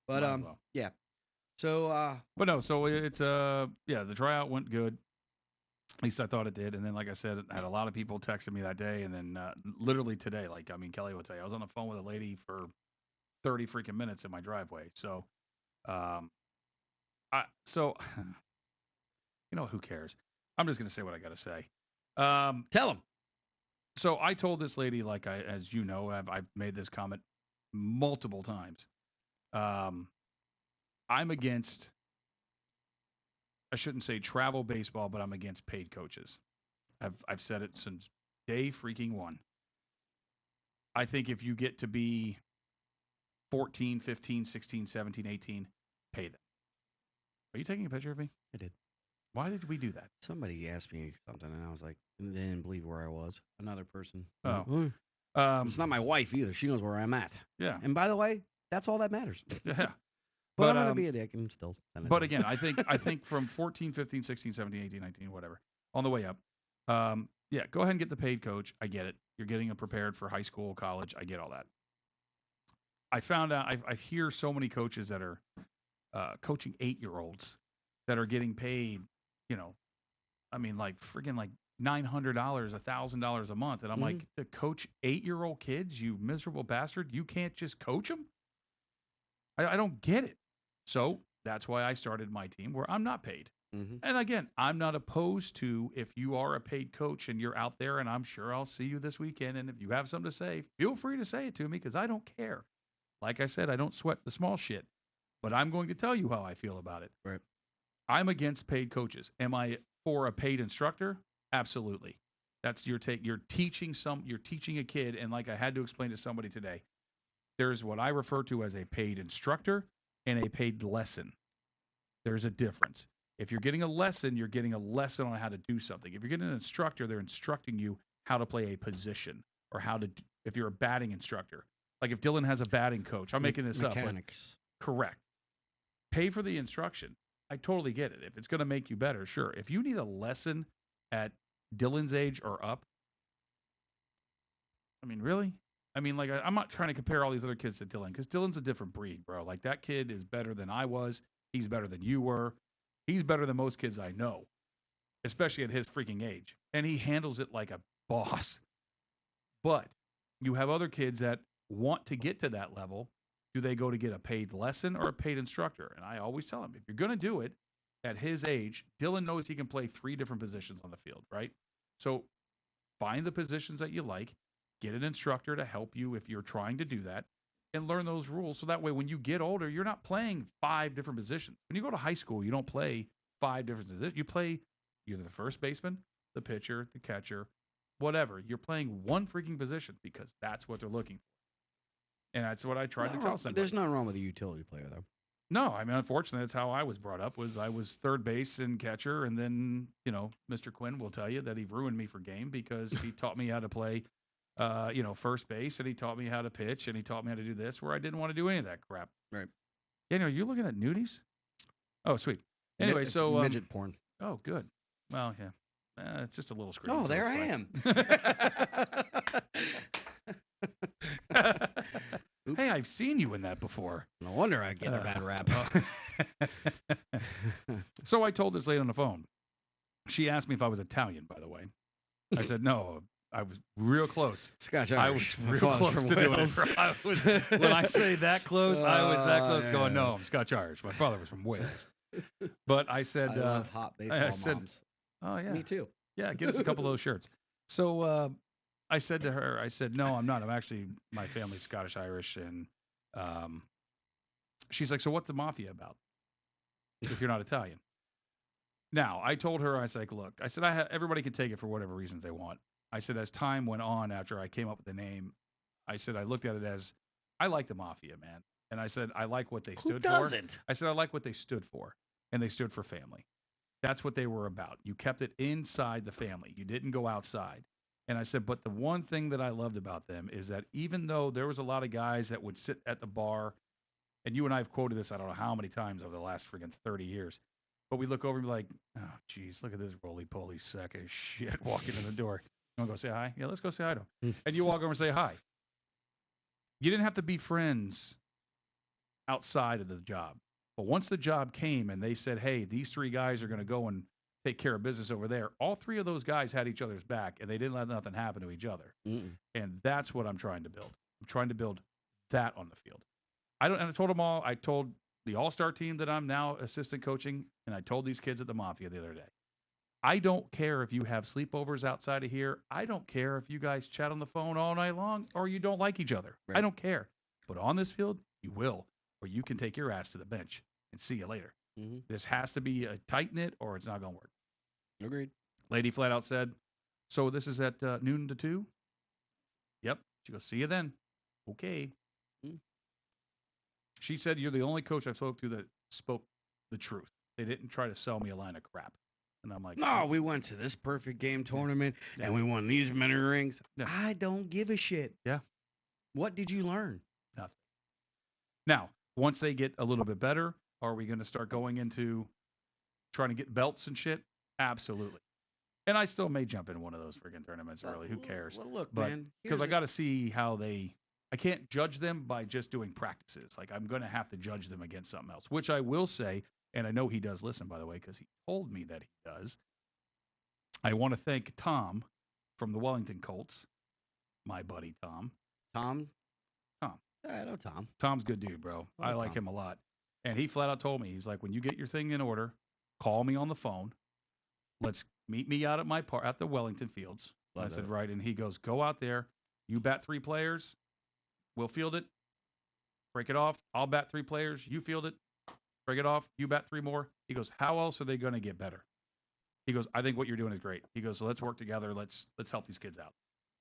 S1: But yeah. So
S2: but no, so it's the tryout went good. At least I thought it did. And then, like I said, I had a lot of people texting me that day. And then literally today, Kelly will tell you, I was on the phone with a lady for 30 freaking minutes in my driveway. So, who cares? I'm just going to say what I got to say.
S1: Tell them.
S2: So I told this lady, as you know, I've made this comment multiple times. I'm against, I shouldn't say travel baseball, but I'm against paid coaches. I've said it since day freaking one. I think if you get to be 14, 15, 16, 17, 18, pay them. Are you taking a picture of me?
S1: I did.
S2: Why did we do that?
S1: Somebody asked me something, and I was like, they didn't believe where I was. Another person.
S2: Oh.
S1: It's not my wife either. She knows where I'm at.
S2: Yeah.
S1: And by the way, that's all that matters.
S2: Yeah.
S1: But I'm going to be a dick and still.
S2: But again, I think from 14, 15, 16, 17, 18, 19, whatever, on the way up, go ahead and get the paid coach. I get it. You're getting them prepared for high school, college. I get all that. I found out, I hear so many coaches that are coaching 8-year-olds that are getting paid, freaking like $900, $1,000 a month. And I'm like, to coach 8-year-old kids, you miserable bastard, you can't just coach them? I don't get it. So that's why I started my team where I'm not paid. And again, I'm not opposed to if you are a paid coach and you're out there, and I'm sure I'll see you this weekend. And if you have something to say, feel free to say it to me because I don't care. Like I said, I don't sweat the small shit, but I'm going to tell you how I feel about it.
S1: Right.
S2: I'm against paid coaches. Am I for a paid instructor? Absolutely. That's your take. You're teaching a kid. And like I had to explain to somebody today, there's what I refer to as a paid instructor and a paid lesson. There's a difference. If you're getting a lesson, you're getting a lesson on how to do something. If you're getting an instructor, they're instructing you how to play a position or how to, if you're a batting instructor. Like if Dylan has a batting coach, I'm making this up.
S1: Mechanics.
S2: Correct. Pay for the instruction. I totally get it. If it's going to make you better, sure. If you need a lesson at Dylan's age or up, I mean, really? I mean, like, I'm not trying to compare all these other kids to Dylan because Dylan's a different breed, bro. Like, that kid is better than I was. He's better than you were. He's better than most kids I know, especially at his freaking age. And he handles it like a boss. But you have other kids that want to get to that level. Do they go to get a paid lesson or a paid instructor? And I always tell them, if you're going to do it at his age, Dylan knows he can play 3 different positions on the field, right? So find the positions that you like, get an instructor to help you if you're trying to do that, and learn those rules. So that way, when you get older, you're not playing 5 different positions. When you go to high school, you don't play 5 different positions. You play either the first baseman, the pitcher, the catcher, whatever. You're playing one freaking position because that's what they're looking for. And that's what I tried to tell somebody.
S1: There's nothing wrong with a utility player, though.
S2: No, I mean, unfortunately, that's how I was brought up. I was third base and catcher, and then Mr. Quinn will tell you that he ruined me for game because he taught me how to play, first base, and he taught me how to pitch, and he taught me how to do this where I didn't want to do any of that crap.
S1: Right.
S2: Yeah, you're looking at nudies. Oh, sweet. Anyway,
S1: it's
S2: so
S1: midget porn.
S2: Oh, good. Well, yeah, it's just a little screen.
S1: Oh,
S2: so
S1: there I am.
S2: Hey, I've seen you in that before.
S1: No wonder I get a bad rap.
S2: So I told this lady on the phone. She asked me if I was Italian, by the way. I said, no, I was real close.
S1: Scotch
S2: I
S1: Irish.
S2: was real close to doing it. When I say that close, I was that close going, no, I'm Scotch Irish. My father was from Wales. But I said,
S1: I love hot baseball moms.
S2: Oh, yeah.
S1: Me too.
S2: Yeah, get us a couple of those shirts. So I said to her, no, I'm not. I'm actually, my family's Scottish Irish. And she's like, so what's the mafia about if you're not Italian? Now, I told her, I was like, look, I said, everybody can take it for whatever reasons they want. I said, as time went on after I came up with the name, I said, I looked at it as, I like the mafia, man. And I said, I like what they stood for.
S1: Who doesn't?
S2: I said, I like what they stood for. And they stood for family. That's what they were about. You kept it inside the family. You didn't go outside. And I said, but the one thing that I loved about them is that even though there was a lot of guys that would sit at the bar, and you and I have quoted this, I don't know how many times over the last friggin' 30 years, but we look over and be like, oh, geez, look at this roly-poly sack of shit walking in the door. You want to go say hi? Yeah, let's go say hi to him. And you walk over and say hi. You didn't have to be friends outside of the job. But once the job came and they said, hey, these 3 guys are going to go and take care of business over there, all 3 of those guys had each other's back, and they didn't let nothing happen to each other.
S1: Mm-mm.
S2: And that's what I'm trying to build. I'm trying to build that on the field. And I told them all, I told the all-star team that I'm now assistant coaching, and I told these kids at the Mafia the other day, I don't care if you have sleepovers outside of here. I don't care if you guys chat on the phone all night long or you don't like each other. Right. I don't care. But on this field, you will, or you can take your ass to the bench and see you later. Mm-hmm. This has to be a tight knit or it's not going to work.
S1: Agreed.
S2: Lady flat out said, so this is at noon to 2? Yep. She goes, see you then. Okay. Mm. She said, you're the only coach I've spoke to that spoke the truth. They didn't try to sell me a line of crap. And I'm like,
S1: no, we went to this perfect game tournament and we won these many rings. Yeah. I don't give a shit.
S2: Yeah.
S1: What did you learn?
S2: Nothing. Now, once they get a little bit better, are we going to start going into trying to get belts and shit? Absolutely. And I still may jump in one of those freaking tournaments early. Who cares?
S1: Well, look, man.
S2: Because I got to see how I can't judge them by just doing practices. Like, I'm going to have to judge them against something else, which I will say, and I know he does listen, by the way, because he told me that he does. I want to thank Tom from the Wellington Colts, my buddy Tom.
S1: Tom? I know Tom.
S2: Tom's a good dude, bro. I like him a lot. And he flat out told me, he's like, when you get your thing in order, call me on the phone. Let's meet me out at at the Wellington Fields. I said, right. And he goes, go out there. You bat 3 players. We'll field it. Break it off. I'll bat 3 players. You field it. Break it off. You bat 3 more. He goes, how else are they going to get better? He goes, I think what you're doing is great. He goes, so let's work together. Let's help these kids out.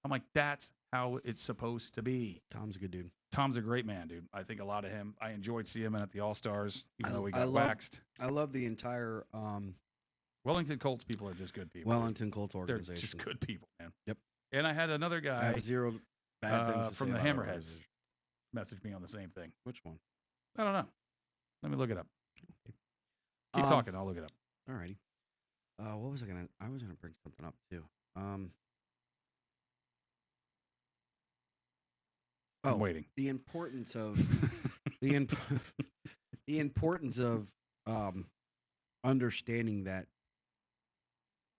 S2: I'm like, that's how it's supposed to be.
S1: Tom's a good dude.
S2: Tom's a great man, dude. I think a lot of him. I enjoyed seeing him at the All Stars, even though we got waxed.
S1: I love the entire
S2: Wellington Colts people are just good people.
S1: Wellington Colts
S2: They're
S1: organization.
S2: just good people, man.
S1: Yep.
S2: And I had another
S1: I
S2: guy
S1: have zero bad things to
S2: from
S1: say
S2: the
S1: about our
S2: Hammerheads
S1: organization.
S2: message me on the same thing.
S1: Which one?
S2: I don't know. Let me look it up. Keep talking. I'll look it up.
S1: Alrighty. What was I gonna? I was gonna bring something up too.
S2: I'm waiting.
S1: The importance of the importance of understanding that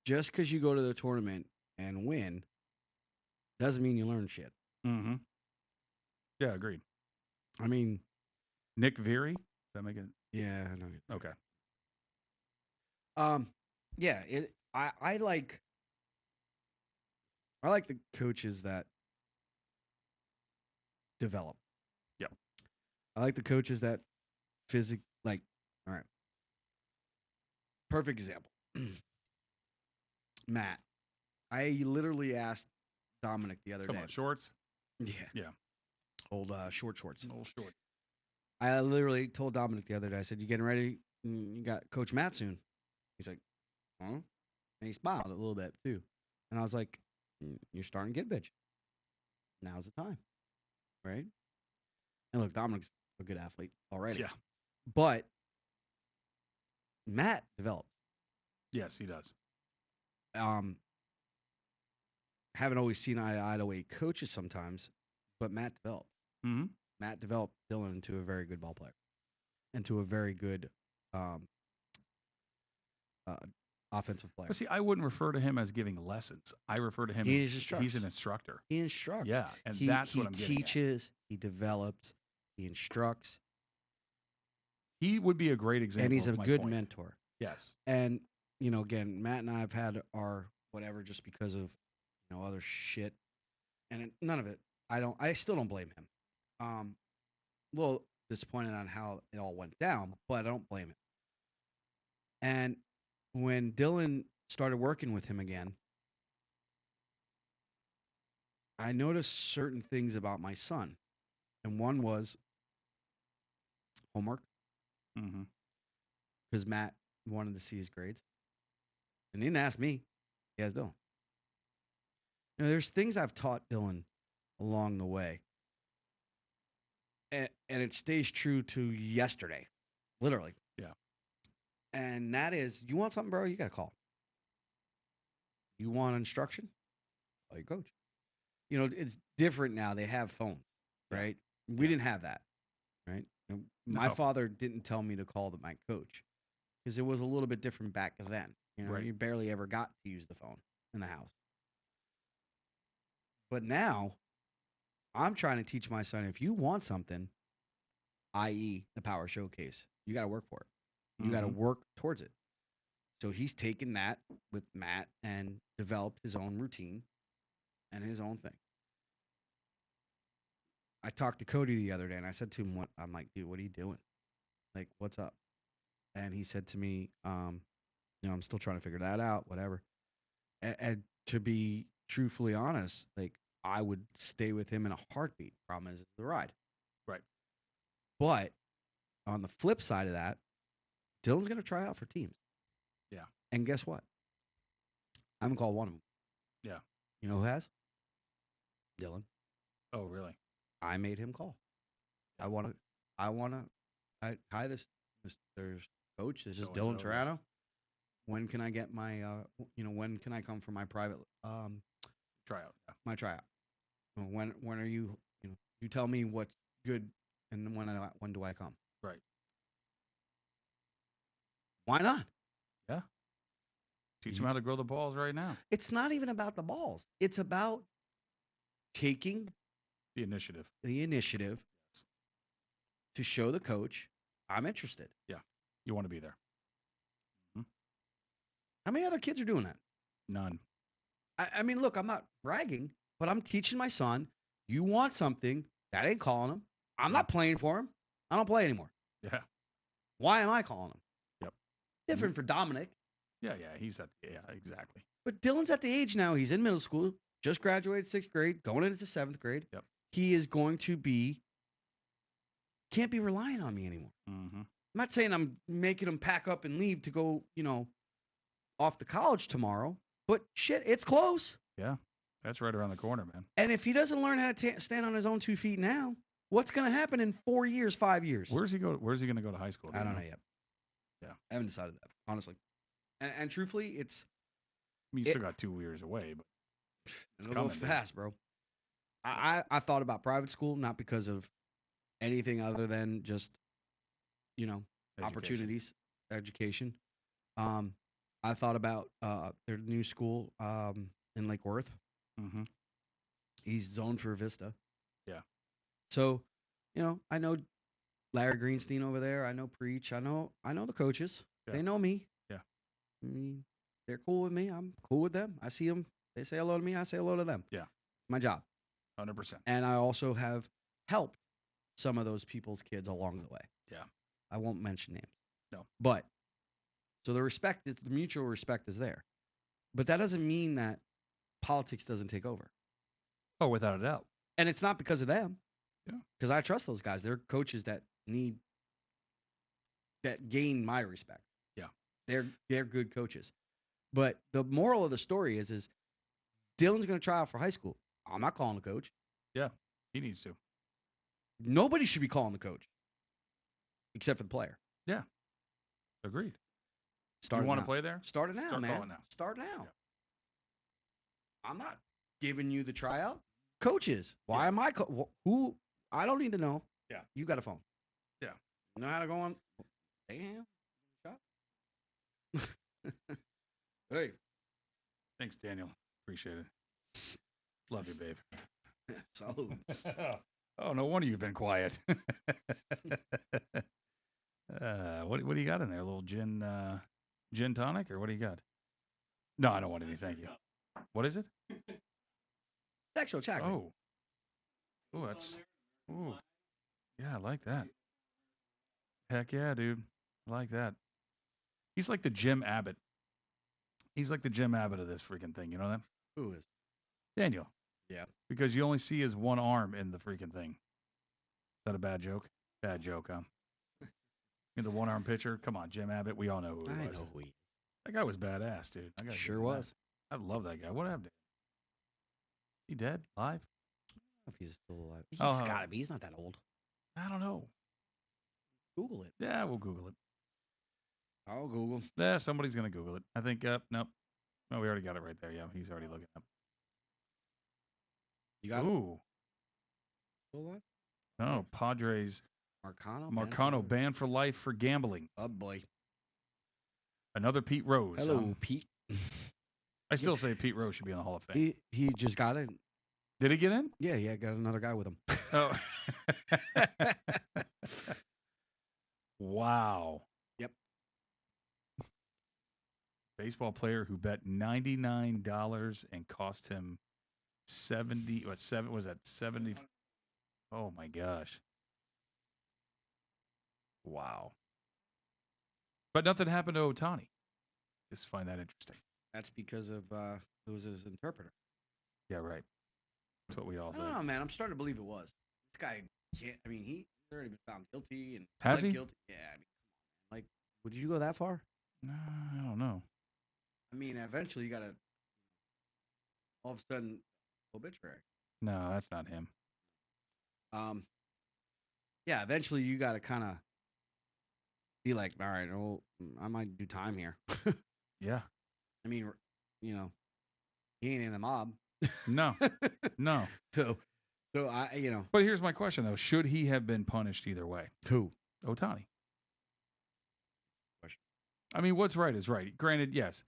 S1: just because you go to the tournament and win doesn't mean you learn shit.
S2: Mm-hmm. Yeah, agreed.
S1: I mean,
S2: Nick Veary. Does that make it?
S1: Yeah, I know.
S2: Okay.
S1: Yeah. I like the coaches that develop.
S2: Yep.
S1: I like the coaches that like. All right. Perfect example. Matt. I literally asked Dominic the other day.
S2: Come on, shorts.
S1: Yeah.
S2: Yeah.
S1: Old shorts.
S2: Old short.
S1: I literally told Dominic the other day. I said, "You getting ready? You got Coach Matt soon." He's like, "Huh?" And he smiled a little bit too. And I was like, "You're starting to get bitch. Now's the time, right?" And look, Dominic's a good athlete already.
S2: Yeah.
S1: But Matt developed.
S2: Yes, he does.
S1: Haven't always seen eye to eye the way he coaches sometimes, but Matt developed.
S2: Mm-hmm.
S1: Matt developed Dylan into a very good ball player, into a very good offensive player.
S2: But see, I wouldn't refer to him as giving lessons. I refer to him
S1: He's
S2: an instructor.
S1: He instructs.
S2: Yeah, and that's what I'm getting at.
S1: He teaches, he develops, he instructs.
S2: He would be a great example.
S1: And he's a good
S2: point.
S1: mentor.
S2: Yes.
S1: And, again, Matt and I have had our whatever just because of, other shit. And none of it, I still don't blame him. A little disappointed on how it all went down, but I don't blame him. And when Dylan started working with him again, I noticed certain things about my son. And one was homework.
S2: Mm-hmm.
S1: Because Matt wanted to see his grades. And he didn't ask me. He asked Dylan. There's things I've taught Dylan along the way. And it stays true to yesterday. Literally.
S2: Yeah.
S1: And that is, you want something, bro? You got to call. You want instruction? Call your coach. It's different now. They have phones, right? We didn't have that, right? My father didn't tell me to call my coach because it was a little bit different back then.
S2: Right.
S1: You barely ever got to use the phone in the house. But now, I'm trying to teach my son, if you want something, i.e. the Power Showcase, you got to work for it. You got to work towards it. So he's taken that with Matt and developed his own routine and his own thing. I talked to Cody the other day, and I said to him, I'm like, dude, what are you doing? Like, what's up? And he said to me, I'm still trying to figure that out, whatever. And to be truthfully honest, like, I would stay with him in a heartbeat. Problem is the ride.
S2: Right.
S1: But on the flip side of that, Dylan's going to try out for teams.
S2: Yeah.
S1: And guess what? I haven't called one of them.
S2: Yeah.
S1: You know who has? Dylan.
S2: Oh, really?
S1: I made him call. I want to. Hi, this Mr. Coach. This is Dylan Toronto. When can I get my? When can I come for my private
S2: tryout? Yeah.
S1: My tryout. When are you? You tell me what's good, and when do I come?
S2: Right.
S1: Why not?
S2: Yeah. Teach them how to grow the balls right now.
S1: It's not even about the balls. It's about taking
S2: the initiative.
S1: To show the coach, I'm interested.
S2: Yeah. You want to be there. Mm-hmm.
S1: How many other kids are doing that?
S2: None.
S1: I mean, look, I'm not bragging, but I'm teaching my son, you want something, that ain't calling him. I'm not playing for him. I don't play anymore.
S2: Yeah.
S1: Why am I calling him?
S2: Yep.
S1: Different for Dominic.
S2: Yeah, he's at yeah, exactly.
S1: But Dylan's at the age now, he's in middle school. just graduated 6th grade, going into 7th grade.
S2: Yep.
S1: He is going to be, can't be relying on me anymore.
S2: Mm-hmm.
S1: I'm not saying I'm making him pack up and leave to go, off to college tomorrow, but shit, it's close.
S2: Yeah, that's right around the corner, man.
S1: And if he doesn't learn how to stand on his own 2 feet now, what's going to happen in 4 years, 5 years?
S2: Where's he going to go to high school?
S1: I don't know yet.
S2: Yeah.
S1: I haven't decided that, honestly. And truthfully, it's...
S2: I mean, you still got 2 years away, but it's
S1: coming fast, bro. I thought about private school, not because of anything other than just, opportunities, education. I thought about their new school in Lake Worth.
S2: Mm-hmm.
S1: He's zoned for Vista.
S2: Yeah.
S1: So, I know Larry Greenstein over there. I know Preach. I know the coaches.
S2: Yeah.
S1: They know me.
S2: Yeah.
S1: I mean, they're cool with me. I'm cool with them. I see them. They say hello to me. I say hello to them.
S2: Yeah.
S1: My job.
S2: 100%.
S1: And I also have helped some of those people's kids along the way.
S2: Yeah.
S1: I won't mention names.
S2: No.
S1: But so the mutual respect is there. But that doesn't mean that politics doesn't take over.
S2: Oh, without a doubt.
S1: And it's not because of them.
S2: Yeah.
S1: Because I trust those guys. They're coaches that gain my respect.
S2: Yeah.
S1: They're good coaches. But the moral of the story is Dylan's going to try out for high school. I'm not calling the coach.
S2: Yeah, he needs to.
S1: Nobody should be calling the coach except for the player.
S2: Yeah. Agreed.
S1: You
S2: want to play there?
S1: Start it now,
S2: Start
S1: man.
S2: calling now.
S1: Start now.
S2: Yeah.
S1: I'm not giving you the tryout. Coaches. Why am I? Who? I don't need to know.
S2: Yeah.
S1: You got a phone.
S2: Yeah.
S1: You know how to go on? Damn. Shot. Hey.
S2: Thanks, Daniel. Appreciate it. Love you, babe.
S1: Salud.
S2: Oh, no wonder you've been quiet. What do you got in there? A little gin tonic, or what do you got? No, I don't want any. Thank you. What is it?
S1: Sexual chocolate.
S2: Oh, that's. Ooh, yeah, I like that. Heck yeah, dude, I like that. He's like the Jim Abbott. He's like the Jim Abbott of this freaking thing. You know that?
S1: Who is?
S2: Daniel.
S1: Yeah.
S2: Because you only see his one arm in the freaking thing. Is that a bad joke? Bad joke, huh? In the one arm pitcher? Come on, Jim Abbott. We all know who he was.
S1: I know who he is.
S2: That guy was badass, dude. I
S1: Sure was.
S2: I love that guy. What happened to him? He dead? Alive?
S1: I don't know if he's still alive. He's
S2: Oh.
S1: got to be. He's not that old.
S2: I don't know.
S1: Google it.
S2: Yeah, we'll Google it.
S1: I'll Google.
S2: Yeah, somebody's going to Google it. I think, nope. No, we already got it right there. Yeah, he's already looking up.
S1: You got it?
S2: Ooh.
S1: Still alive?
S2: No, Padres.
S1: Marcano
S2: banned for life for gambling.
S1: Oh, boy.
S2: Another Pete Rose.
S1: Hello, Pete.
S2: I still say Pete Rose should be in the Hall of Fame.
S1: He just got in.
S2: Did he get in?
S1: Yeah, got another guy with him.
S2: Oh. Wow.
S1: Yep.
S2: Baseball player who bet $99 and cost him 70. What, 7? Was that 70? Oh my gosh. Wow. But nothing happened to Ohtani. Just find that interesting.
S1: That's because of it was his interpreter.
S2: Yeah, right. That's what we all
S1: I
S2: say.
S1: don't know, man. I'm starting to believe it was. This guy can't. I mean, he's already been found guilty and
S2: Has he?
S1: guilty. Yeah. I mean, come on, man. Like, would you go that far?
S2: No, I don't know.
S1: I mean, eventually you got to all of a sudden obituary.
S2: No, that's not him.
S1: Yeah. Eventually you got to kind of be like, all right, well, I might do time here.
S2: Yeah.
S1: I mean, he ain't in the mob.
S2: No. No.
S1: So I.
S2: But here's my question, though. Should he have been punished either way?
S1: Who?
S2: Ohtani.
S1: Question.
S2: I mean, what's right is right. Granted, yes.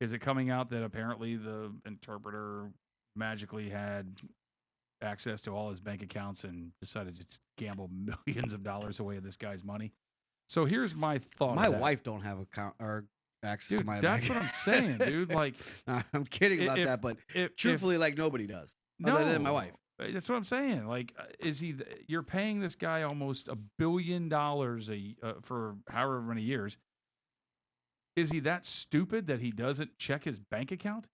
S2: Is it coming out that apparently the interpreter magically had access to all his bank accounts and decided to just gamble millions of dollars away of this guy's money? So here's my thought.
S1: My wife don't have account or access to my
S2: that's
S1: bank.
S2: what I'm saying, dude. Like,
S1: I'm kidding about that, but truthfully, like nobody does. Other than my wife.
S2: That's what I'm saying. Like, you're paying this guy almost $1 billion for however many years. Is he that stupid that he doesn't check his bank account?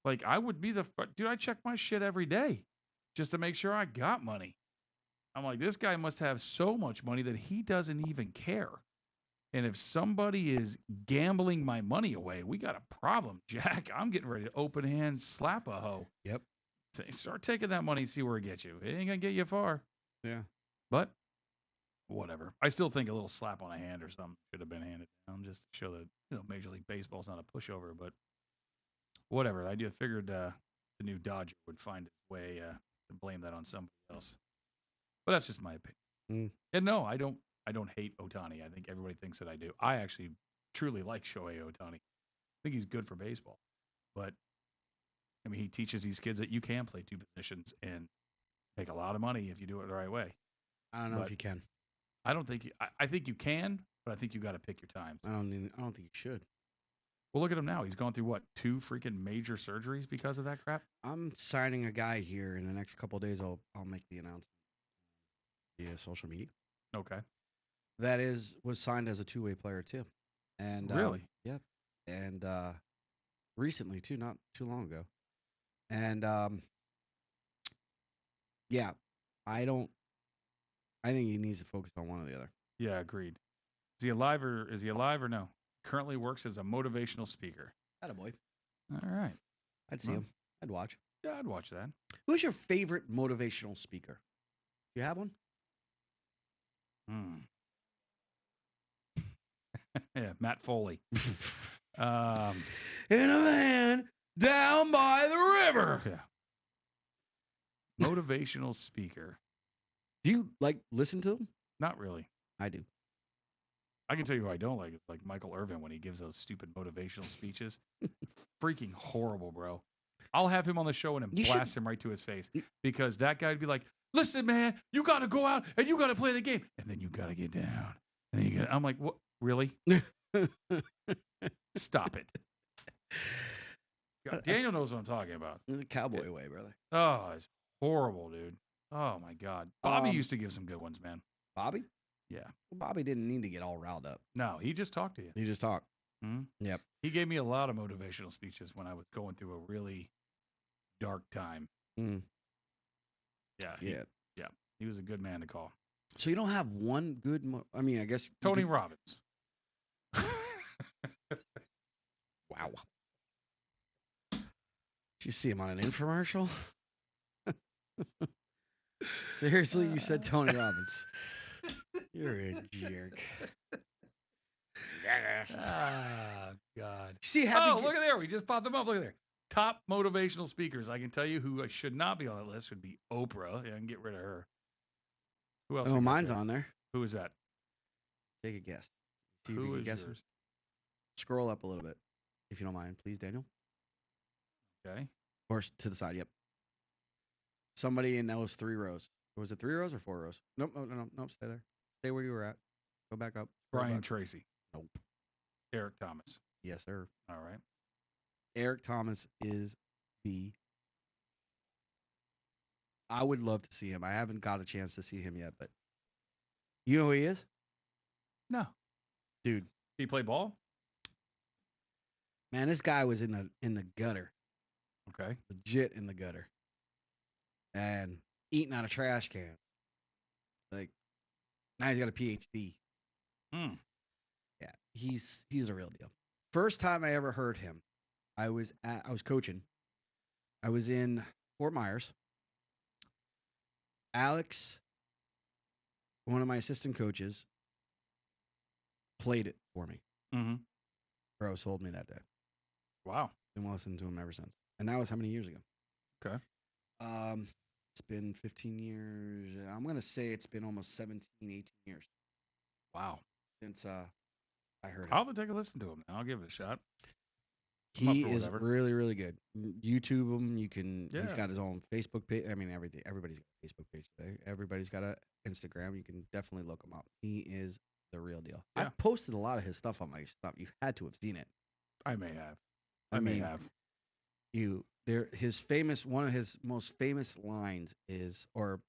S2: Like, I would be dude, I check my shit every day just to make sure I got money. I'm like, this guy must have so much money that he doesn't even care. And if somebody is gambling my money away, we got a problem, Jack. I'm getting ready to open hand slap a hoe.
S1: Yep.
S2: Start taking that money and see where it gets you. It ain't going to get you far.
S1: Yeah.
S2: But whatever. I still think a little slap on a hand or something should have been handed down just to show that Major League Baseball's not a pushover. But whatever. I figured the new Dodger would find its way to blame that on somebody else. But that's just my opinion.
S1: Mm.
S2: And no, I don't hate Ohtani. I think everybody thinks that I do. I actually truly like Shohei Ohtani. I think he's good for baseball. But I mean, he teaches these kids that you can play two positions and make a lot of money if you do it the right way.
S1: I don't know if you can.
S2: I don't think I think you can, but I think you got to pick your times.
S1: I don't think you should.
S2: Well, look at him now. He's gone through what, 2 freaking major surgeries because of that crap?
S1: I'm signing a guy here in the next couple of days. I'll make the announcement via social media.
S2: Okay.
S1: That was signed as a two-way player too. And
S2: really?
S1: Yeah. And recently too, not too long ago. And yeah, I think he needs to focus on one or the other.
S2: Yeah, agreed. Is he alive or no? Currently works as a motivational speaker.
S1: Attaboy.
S2: All right.
S1: I'd see him. I'd watch.
S2: Yeah, I'd watch that.
S1: Who's your favorite motivational speaker? Do you have one?
S2: Yeah, Matt Foley.
S1: In a van down by the river.
S2: Yeah. Motivational speaker.
S1: Do you listen to him?
S2: Not really.
S1: I do.
S2: I can tell you who I don't like. It's like Michael Irvin when he gives those stupid motivational speeches. Freaking horrible, bro. I'll have him on the show and blast him right to his face because that guy would be like, listen, man, you got to go out and you got to play the game. And then you got to get down. And then I'm like, what? Really? Stop it. God, Daniel knows what I'm talking about.
S1: The cowboy way, brother.
S2: Oh, it's horrible, dude. Oh, my God. Bobby used to give some good ones, man.
S1: Bobby?
S2: Yeah.
S1: Well, Bobby didn't need to get all riled up.
S2: No, he just talked to you.
S1: He just talked.
S2: Mm-hmm.
S1: Yep.
S2: He gave me a lot of motivational speeches when I was going through a really dark time.
S1: Mm.
S2: Yeah. He was a good man to call.
S1: So you don't have one good I mean, I guess
S2: Tony Robbins.
S1: Wow. Did you see him on an infomercial? Seriously, you said Tony Robbins. You're a jerk.
S2: Oh, God.
S1: See,
S2: look at there. We just popped them up. Look at there. Top motivational speakers. I can tell you who should not be on that list would be Oprah. Yeah, I can get rid of her. Who else?
S1: Oh, mine's on there.
S2: Who is that?
S1: Take a guess. See if
S2: Who
S1: you can
S2: is
S1: guess
S2: yours?
S1: Scroll up a little bit, if you don't mind, please, Daniel.
S2: Okay.
S1: Or to the side, yep. Somebody in those 3 rows. Was it 3 rows or 4 rows? Nope, nope, stay there. Stay where you were at. Go back up.
S2: Brian Tracy.
S1: Nope.
S2: Eric Thomas.
S1: Yes, sir.
S2: All right.
S1: Eric Thomas is I would love to see him. I haven't got a chance to see him yet, but you know who he is?
S2: No.
S1: Dude.
S2: He play ball?
S1: Man, this guy was in the gutter.
S2: Okay.
S1: Legit in the gutter. And eating out of trash cans. Like, now he's got a PhD. Yeah, he's a real deal. First time I ever heard him, I was coaching. I was in Fort Myers. Alex, one of my assistant coaches, played it for me.
S2: Mm-hmm.
S1: Bro sold me that day.
S2: Wow.
S1: Been listening to him ever since. And that was how many years ago?
S2: Okay.
S1: It's been 15 years. I'm going to say it's been almost 17, 18 years.
S2: Wow.
S1: Since I heard him.
S2: I'll have to take a listen to him. I'll give it a shot.
S1: He is really, really good. YouTube him. You can. Yeah. He's got his own Facebook page. I mean, everything. Everybody's got a Facebook page today. Everybody's got a Instagram. You can definitely look him up. He is the real deal. Yeah. I've posted a lot of his stuff on my stuff. You had to have seen it.
S2: I may have.
S1: I may have. One of his most famous lines is, or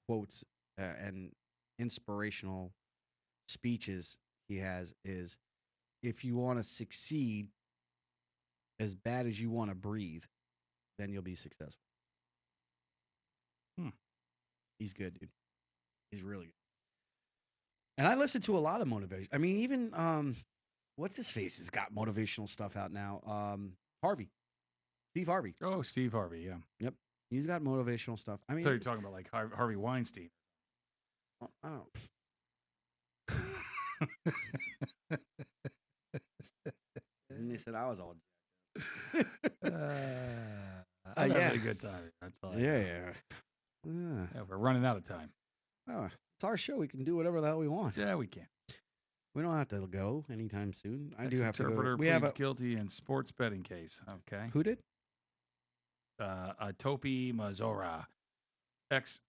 S1: quotes and inspirational speeches he has is, if you want to succeed as bad as you want to breathe, then you'll be successful.
S2: Hmm.
S1: He's good, dude. He's really good. And I listen to a lot of motivation. I mean, even what's his face has got motivational stuff out now. Harvey, Steve Harvey.
S2: Oh, Steve Harvey. Yeah.
S1: Yep, he's got motivational stuff. I
S2: So you're
S1: mean,
S2: talking about like Harvey Weinstein.
S1: I don't. And they said I was all.
S2: I'm
S1: Yeah,
S2: having a good time. That's all I
S1: yeah,
S2: know.
S1: yeah.
S2: Yeah, we're running out of time.
S1: Oh, it's our show. We can do whatever the hell we want.
S2: Yeah, we can.
S1: We don't have to go anytime soon. I do have to go.
S2: Interpreter
S1: We have
S2: pleads
S1: a
S2: guilty in sports betting case. Okay.
S1: who did?
S2: Topi Mazora, ex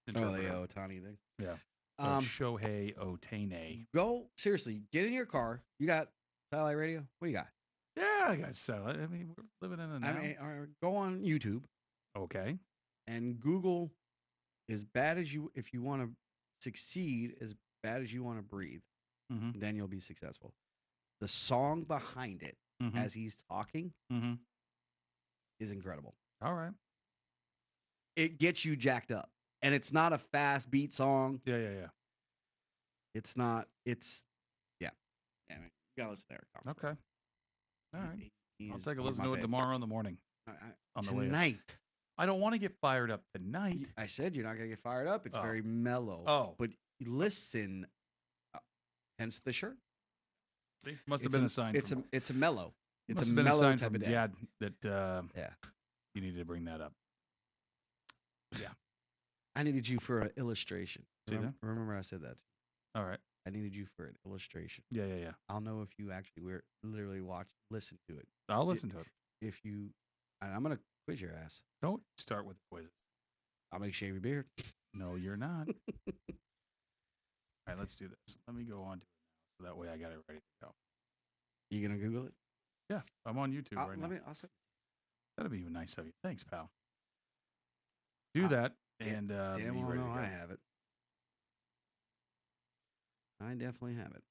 S1: Oh, the
S2: interpreter.
S1: Otani thing.
S2: Yeah.
S1: Um,
S2: Shohei Otane.
S1: Go seriously. Get in your car. You got satellite radio. What do you got?
S2: Yeah, I got satellite. I mean, we're living in a now.
S1: I mean, go on YouTube
S2: Okay.
S1: and Google as bad as you. If you want to succeed, as bad as you want to breathe,
S2: Mm-hmm.
S1: then you'll be successful. The song behind it,
S2: Mm-hmm.
S1: as he's talking,
S2: Mm-hmm.
S1: is incredible.
S2: All right.
S1: It gets you jacked up, and it's not a fast beat song.
S2: Yeah.
S1: It's not. It's yeah. I mean, you gotta listen to Eric Thomas.
S2: Okay. All right. I'll take a
S1: he's
S2: listen
S1: my
S2: to it
S1: favorite.
S2: tomorrow in the morning. On the way up.
S1: Tonight.
S2: I don't want to get fired up tonight.
S1: I said you're not gonna get fired up. It's
S2: Oh.
S1: very mellow.
S2: Oh.
S1: But listen. Hence the shirt.
S2: See, must have been a sign.
S1: It's a mellow. It's
S2: must
S1: a
S2: have been a
S1: mellow
S2: sign
S1: type
S2: from
S1: of day.
S2: Dad that
S1: Yeah.
S2: you needed to bring that up. Yeah.
S1: I needed you for an illustration.
S2: See that?
S1: Remember I said that.
S2: All right.
S1: I needed you for an illustration.
S2: Yeah.
S1: I'll know if you actually literally listen to it.
S2: I'll listen to it.
S1: If you, and I'm gonna quiz your ass.
S2: Don't start with the quizzes.
S1: I'll make you shave your beard.
S2: No, you're not. All right, let's do this. Let me go on to it now, so that way I got it ready to go.
S1: You gonna Google it?
S2: Yeah, I'm on YouTube right now.
S1: I'll say.
S2: That'd be nice of you. Thanks, pal. Do that and
S1: Damn
S2: be
S1: well
S2: ready
S1: no,
S2: to go.
S1: I have it. I definitely have it.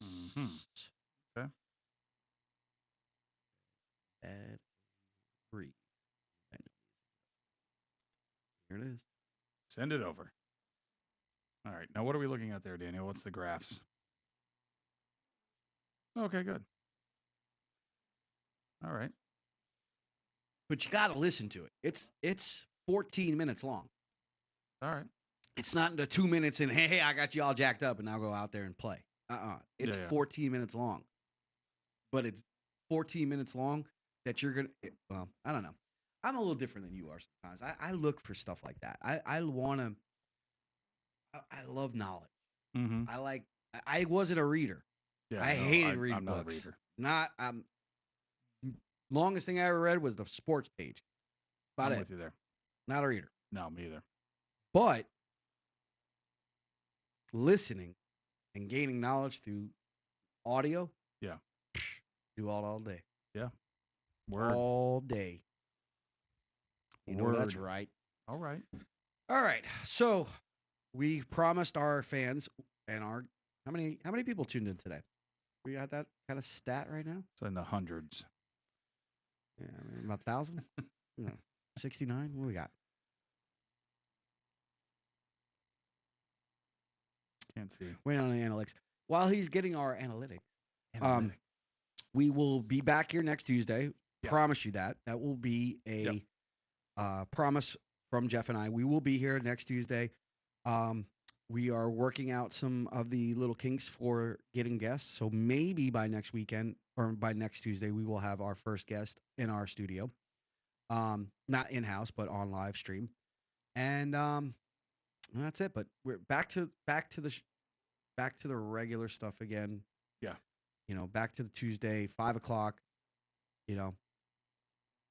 S2: Mm-hmm. Okay.
S1: Ad free. Here it is.
S2: Send it over. All right. Now, what are we looking at there, Daniel? What's the graphs? Okay, good. All right.
S1: But you got to listen to it. It's 14 minutes long.
S2: All right.
S1: It's not the 2 minutes and hey, I got you all jacked up and I'll go out there and play. It's
S2: Yeah.
S1: 14 minutes long. But it's 14 minutes long that you're gonna. Well, I don't know. I'm a little different than you are sometimes. I look for stuff like that. I want to. I love knowledge.
S2: Mm-hmm.
S1: I wasn't a reader.
S2: Yeah,
S1: I hated reading
S2: I'm
S1: books.
S2: Not a reader.
S1: Longest thing I ever read was the sports page. About
S2: I'm
S1: it.
S2: with you there.
S1: Not a reader.
S2: No, me either.
S1: But listening and gaining knowledge through audio.
S2: Yeah.
S1: Do all day.
S2: Yeah. Word.
S1: All day. You know that's right.
S2: All right.
S1: All right. So we promised our fans and our how many people tuned in today? We got that kind of stat right now?
S2: It's in the hundreds.
S1: Yeah, about 1,000? 69? What do we got?
S2: Can't see.
S1: Waiting on the analytics. While he's getting our analytics. We will be back here next Tuesday.
S2: Yeah.
S1: Promise you that. That will be a promise from Jeff and I. We will be here next Tuesday. We are working out some of the little kinks for getting guests. So maybe by next weekend or by next Tuesday, we will have our first guest in our studio. Not in-house, but on live stream. And that's it. But we're back to the regular stuff again.
S2: Yeah.
S1: Back to the Tuesday, 5:00.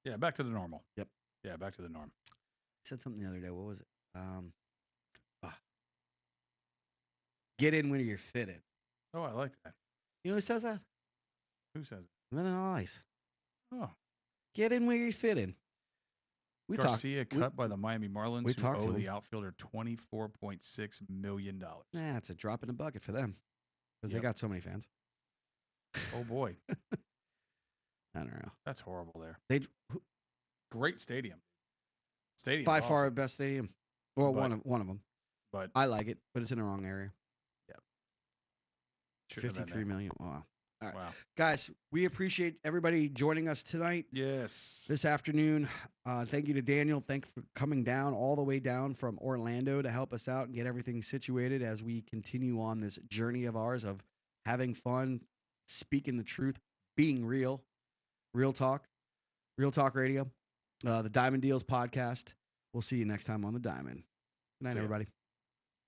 S2: Yeah, back to the normal.
S1: Yep.
S2: Yeah, back to the norm.
S1: I said something the other day. What was it? Get in where you're fitted.
S2: Oh, I like that.
S1: You know who says that?
S2: Who says it?
S1: Vanilla Ice.
S2: Oh.
S1: Get in where you're fitted.
S2: Garcia cut by the Miami Marlins,
S1: we
S2: who
S1: talked to
S2: owe the
S1: him.
S2: outfielder $24.6 million.
S1: It's a drop in the bucket for them because they
S2: Yep.
S1: got so many fans.
S2: Oh, boy.
S1: I don't know.
S2: That's horrible there.
S1: They
S2: Great stadium. Stadium
S1: by
S2: is
S1: far
S2: awesome.
S1: the best stadium. Well,
S2: But-
S1: one of them.
S2: But
S1: I like it, but it's in the wrong area.
S2: shouldn't have been
S1: 53
S2: there.
S1: million. Wow. All right.
S2: Wow.
S1: Guys, we appreciate everybody joining us tonight,
S2: Yes.
S1: this afternoon. Thank you to Daniel. Thanks for coming down all the way down from Orlando to help us out and get everything situated as we continue on this journey of ours of having fun, speaking the truth, being real, real talk radio, the Diamond Deals podcast. We'll see you next time on the Diamond. Good night,
S2: See ya.
S1: everybody.